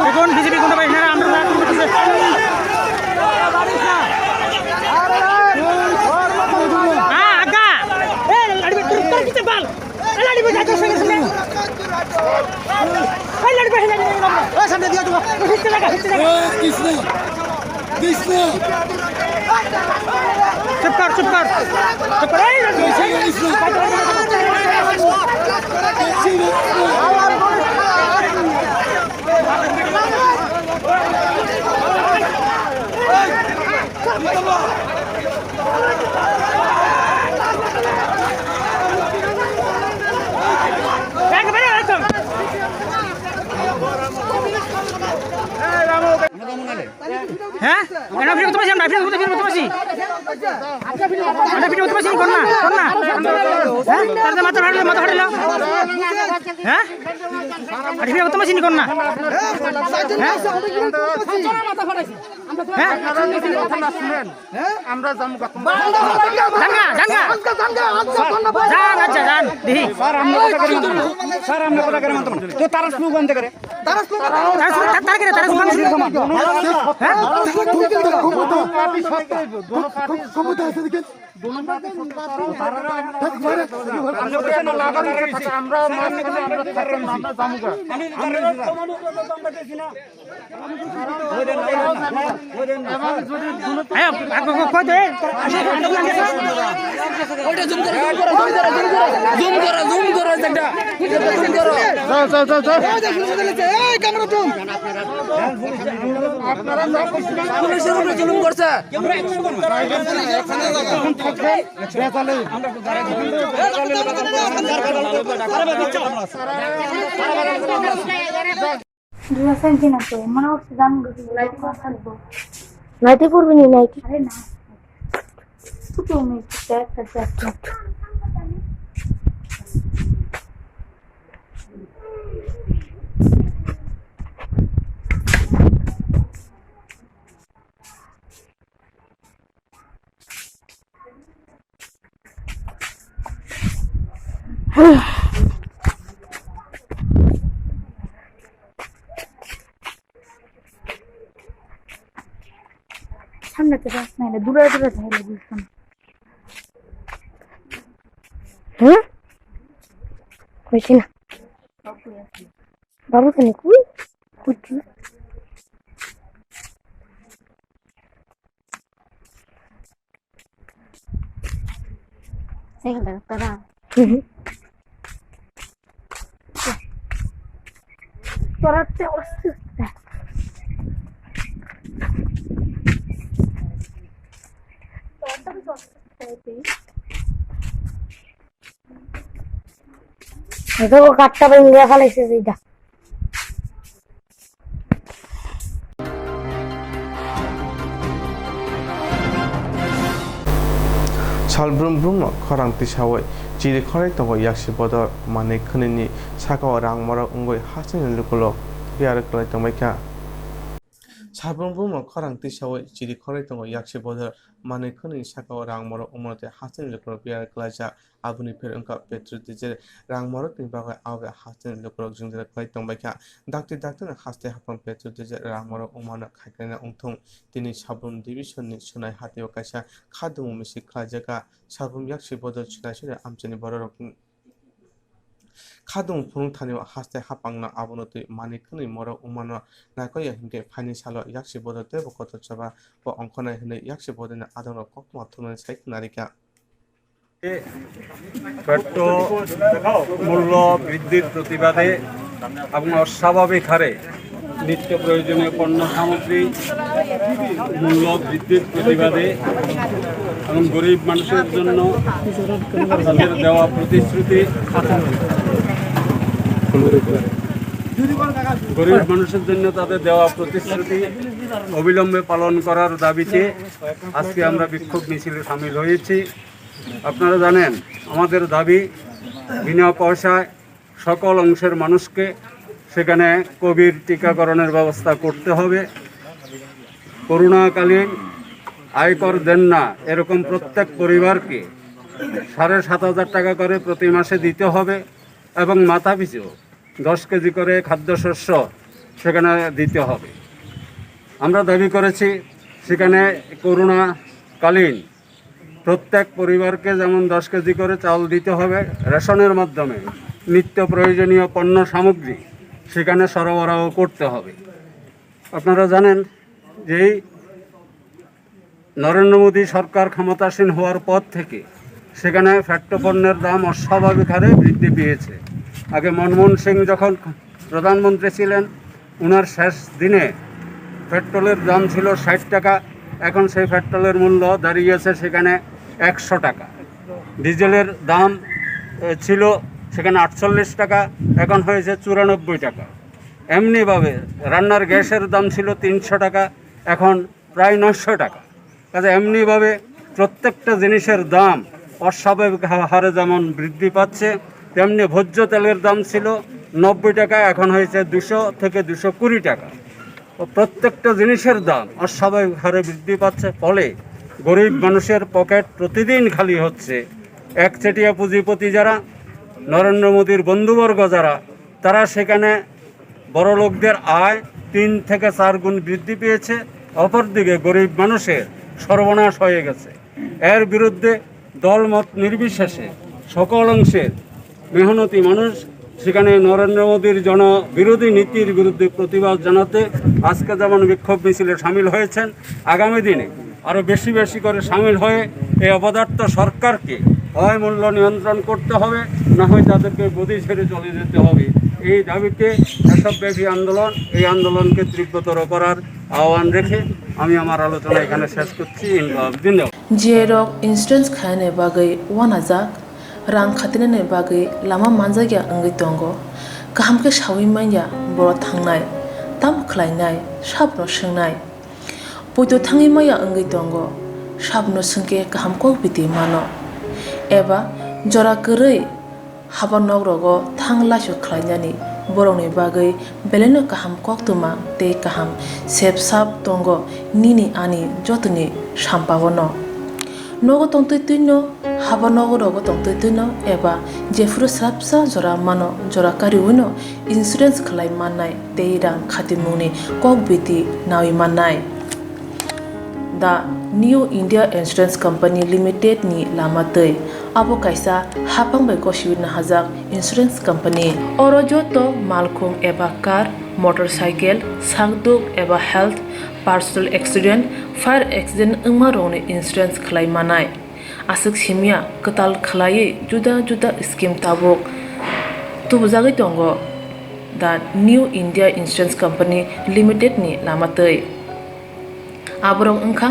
এখন বিজেপি কোন পাই না আমরা না করতেছে হ্যাঁ আগা এই লড়বি তোর কিছে বাল এই লড়বি যাচ্ছে সঙ্গে সঙ্গে এই লড়বি হেলে ও সামনে দিয়া তো হিচতে লাগা কৃষ্ণ কৃষ্ণ চুপ কর চুপ কর চুপ কর এই হ্যাঁ এনা ভিডিও তোমাছি আমরা ভিডিও তোমাছি আমরা ভিডিও তোমাছি কোন না হ্যাঁ তার মাথা ফাড়লো হ্যাঁ আর ভিডিও তোমাছি কোন না হ্যাঁ আমরা জামু জান আচ্ছা জান দেখি স্যার আমরা কথা করে মানতে তো তারা স্লোগান দে করে তারা স্লোগান হ্যাঁ ক্ষমতা আছে দেখেন আমরা নাইটি পড়বি নি নাইটি আরে না তো আমি ট্যাগ করতে সামনে তো রাস্তা নাই দূরে দূরে যাই বুঝলাম হ্যাঁ কইছি না বাবু কেন কই কুচি এই দাদা তোরাতে অস্তিত্ব এটা ও কাটটা ভেঙে ফেলাইছে এইটা 살브름브름 커랑티 샤워이 지리 커렉던거 약시 보다 만에 크느니 사과와 랑마라 응고이 하sen을 누굴로 비아르 클라이던 마이카 살브름브름 커랑티 샤워이 지리 커렉던거 약시 보다 만에 크느니 사과와 랑마라 응모한테 하sen을 누굴로 비아르 클라이자 아브니 페르응카 페트르티제 랑마라 띵바가 아베 하센을 누굴로 증제를 클라이던 마이카 닥티는 하스테 하판 페트르티제 랑마라 응마나 카이크나 웅통 তিনি সাবরুম ডিভিশনनि सुनाय हाथायाव कायसा खादुम मिसि खाजागा साबरुम याक्सि बदल सुनायसुनाय आमचेनि बररक खादुम फुनुं थानियाव हास्ते हापांना आबनति मानिकनि मर उमानो नायकया हिंगे फाइनि सालो याक्सि बदल देब कत सभा ब अंखनाय हने याक्सि बदलनि आदन ककमा थुनाय साइखनारिका पेट्रोल মূল্য বৃদ্ধির প্রতিবাদে এবং অস্বাভাবিক হারে নিত্য প্রয়োজনীয় পণ্য সামগ্রী মূল্য বৃদ্ধির প্রতিবাদে এবং গরিব মানুষের জন্য তাদের দেওয়া প্রতিশ্রুতি গরিব মানুষের জন্য তাদের দেওয়া প্রতিশ্রুতি অবিলম্বে পালন করার দাবিতে আজকে আমরা বিক্ষোভ মিছিলে সামিল হয়েছি। আপনারা জানেন আমাদের দাবি বিনা পয়সায় সকল অংশের মানুষকে সেখানে কোভিড টিকাকরণের ব্যবস্থা করতে হবে। করোনাকালীন আয়কর দেন না এরকম প্রত্যেক পরিবারকে 7,500 টাকা করে প্রতি মাসে দিতে হবে এবং মাথাপিছু 10 কেজি করে খাদ্যশস্য সেখানে দিতে হবে। আমরা দাবি করেছি সেখানে করোনাকালীন প্রত্যেক পরিবারকে যেমন 10 কেজি করে চাল দিতে হবে, রেশনের মাধ্যমে নিত্য প্রয়োজনীয় পণ্য সামগ্রী সেখানে সরবরাহ করতে হবে। আপনারা জানেন যে নরেন্দ্র মোদী সরকার ক্ষমতাসীন হওয়ার পর থেকে সেখানে পেট্রোপণ্যের দাম অস্বাভাবিক হারে বৃদ্ধি পেয়েছে। আগে মনমোহন সিং যখন প্রধানমন্ত্রী ছিলেন ওনার শেষ দিনে পেট্রোলের দাম ছিল 60 টাকা, এখন সেই পেট্রোলের মূল্য দাঁড়িয়েছে সেখানে 100 টাকা। ডিজেলের দাম ছিল সেখানে 48 টাকা, এখন হয়েছে 94 টাকা। এমনিভাবে রান্নার গ্যাসের দাম ছিল 300 টাকা, এখন প্রায় 900 টাকা। কাজে এমনিভাবে প্রত্যেকটা জিনিসের দাম অস্বাভাবিক হারে যেমন বৃদ্ধি পাচ্ছে, তেমনি ভোজ্য তেলের দাম ছিল 90 টাকা, এখন হয়েছে 200 থেকে 220 টাকা। প্রত্যেকটা জিনিসের দাম অস্বাভাবিক হারে বৃদ্ধি পাচ্ছে, ফলে গরিব মানুষের পকেট প্রতিদিন খালি হচ্ছে। একচেটিয়া পুঁজিপতি যারা, নরেন্দ্র মোদীর বন্ধুবর্গ যারা, তারা সেখানে বড় লোকদের আয় 3 থেকে 4 গুণ বৃদ্ধি পেয়েছে, অপরদিকে গরিব মানুষের সর্বনাশ হয়ে গেছে। এর বিরুদ্ধে দলমত নির্বিশেষে সকল অংশের মেহনতি মানুষ সেখানে নরেন্দ্র মোদীর জনবিরোধী নীতির বিরুদ্ধে প্রতিবাদ জানাতে আজকে যেমন বিক্ষোভ মিছিলে সামিল হয়েছেন, আগামী দিনে আরও বেশি বেশি করে সামিল হয়ে এই অপদার্থ সরকারকে হয় মূল্য নিয়ন্ত্রণ করতে হবে, না হয় তাদেরকে গদি ছেড়ে চলে যেতে হবে। এই দাবিতে দেশব্যাপী আন্দোলন, এই আন্দোলনকে তীব্রতর করার আহ্বান রেখে আমি আমার আলোচনা এখানে শেষ করছি। জিএরক ইন্স্যুরেন্স খায়নে বাগৈ ওয়ানাজাক রাং খাতিনে বাগৈ লাमा मानजागिया अंगै दंगो गाहामके सावै माइया बर' थांनाय ताम खलायनाय साबनो सोंनाय बयद थाङै माइया अंगै दंगो साबनो सोंके गाहामको बिदि मानो एबा जरा गोरै हाबा नगरगो थां लासु खलायनानै बर'नि बागै बेलेनो गाहाम कक्तुमा ते गाहाम सेब साब दंगो निनि आनि जतनि साम्पावनो नगो तंतै तुइनो हाबा नगरगो तंतै तुइनो एबा जेफुरु स्राबसा जरा मानो जरा कारिउनो इन्सुरेन्स खलाय माननाय ते रां खातिमुनि कक बिदि नावि माननाय दा new India insurance company limited नि लामातै abo kaisa hapang bai gosiwina hajak insurance company oro joto malkhung eba car motorcycle sakduk eba health personal accident fire accident ungma rone insurance khlai manai asuk simia katal khlai juda juda scheme tabok tubujagai tongo दा new India insurance company limited नि लामातै आबरं अंखा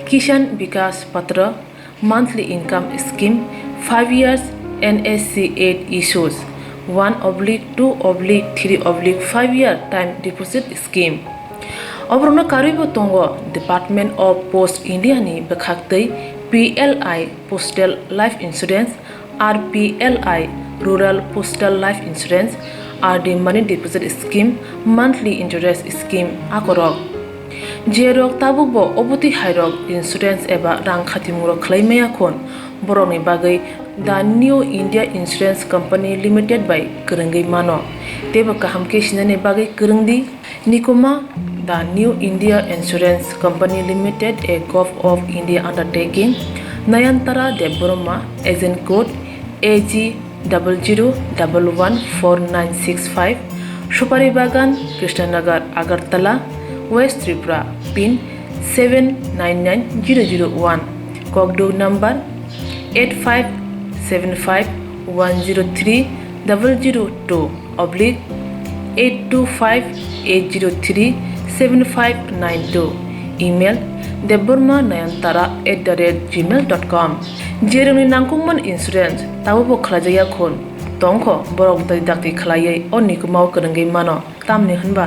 किसान विकास पत्र monthly income scheme 5 years NSC 8 issues 1/2/3/5 year time deposit scheme Obrona karibo tongo Department of Post India ni bekhaktei PLI Postal Life Insurance RPLI Rural Postal Life Insurance RD Money Deposit Scheme Monthly Interest Scheme akorok Jerok tabubo obuti hairok insurance eba rang khatimuro claimaya khon boroni bagai the New India Insurance Company Limited by Kerengai mano teba kahamke sinane bagai kerengdi nikuma the New India Insurance Company Limited a Gulf of India undertaking Nayantara Deboroma agent code AG 00114965 Shupari Bagan Krishnanagar Agartala West Tripura pin 799001 Kogdo number 85751032/825-803-7592 email debormanayantara@gmail.com jeroni nangkungman insurance tabubo khlajaya khon tongkho borok dai dakti khlaiye onikumau kerengai mano tamni hanba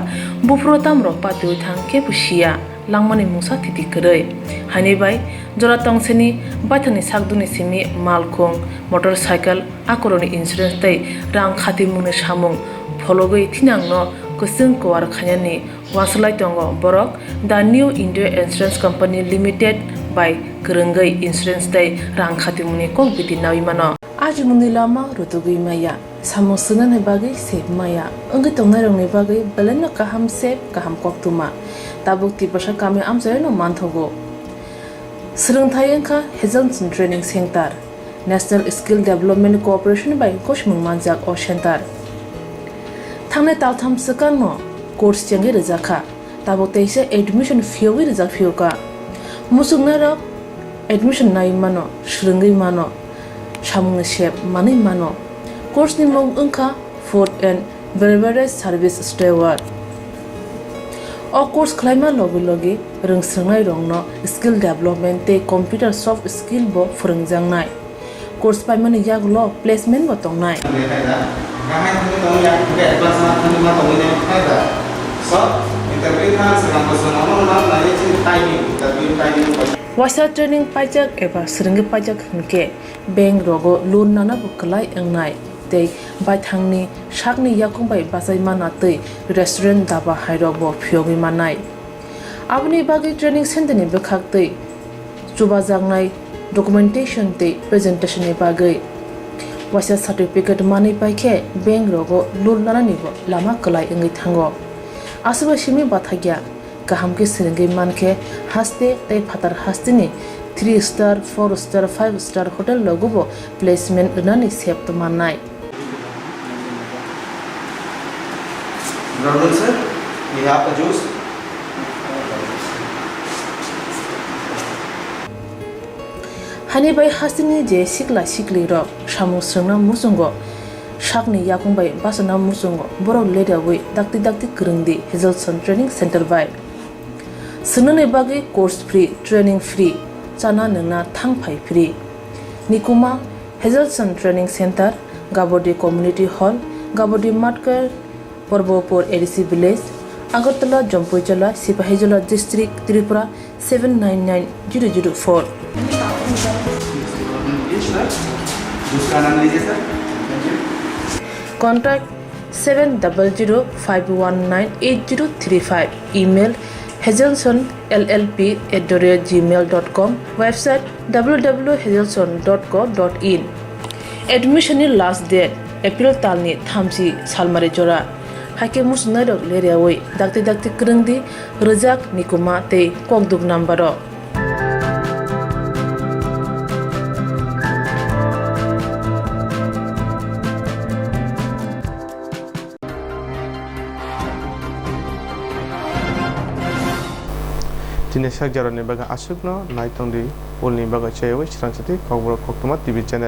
bufro tamro patu thangke pusia langmani musa thiti kerei hani bai jora tongseni bathani sakduni simi malkhong motorcycle akoroni insurance tai rang khati mune samung phologoi thinangno kusung kwar khanyani waslai tongo borok the New India Insurance Company Limited by kerengai insurance tai rang khati mune kok biti nawi mano आज मुनि लामा रुतुगै माया सामो सुनन बागै सेब माया अंगै तंनाय रंनि बागै बलन काहाम सेब काहाम कक्तुमा Tabuk तिपसा कामे आमजय न मानथगो सोलोंथाय अंखा हेजल्सन training centre national skill development cooperation बाय कोशमुं मानजाक ओ सेंटर थांनाय तालथाम सकानो कोर्स चंगे रजाखा ताबुक तैसे एडमिशन फियोगै रजा फियोका मुसुगनारा एडमिशन नाय मानो सुरंगै मानो Samung shep mani mano course ni mong unka food and beverage service steward o course klaima logi logi rungsrangnai rongno skill development te computer soft skill bo phurungjangnai course pai mani yaglo placement bo tongnai Wasa training pajak eba seringi pajak hengke bank rogo loan nana bukalai engnai tei bai thangni sakni yakung bai basai mana tei restaurant daba hairok bo phiogi manai abni bagi training center ni bekhak tei chuba jangnai documentation tei presentation ni bagai wasa certificate mani paikhe bank rogo loan nana ni bo lama kalai engai thango asuba simi bathagya kaham ke seringi manke haste tei phatar haste ni 3 star 4 star 5 star hotel logobo placement nani sep to manai Good sir, we have the juice. Hani bai hasini je sikla sikli ro samu srna musungo sakni yakung bai basana musungo borok leda wi dakti kerengdi Hazelson Training Center bai sunone bagi course free training free chana nangna thangphai free nikuma Hazelson Training Center Gabodi Community Hall Gabodi Matkar Porbopur ADC Village Agartala Jampuichala Sipahijala District Tripura 799004 Contact 7005198035 email hazelsonllp@gmail.com website www.hazelson.co.in admission last date April talni thamsi salmari jora hake musna dok leriawai dakti kerengdi rejak nikuma te kokduk nambaro Tine sak jarone baga asukno naitongdi polni baga chayoi chrangsati kogbro koktoma TV channel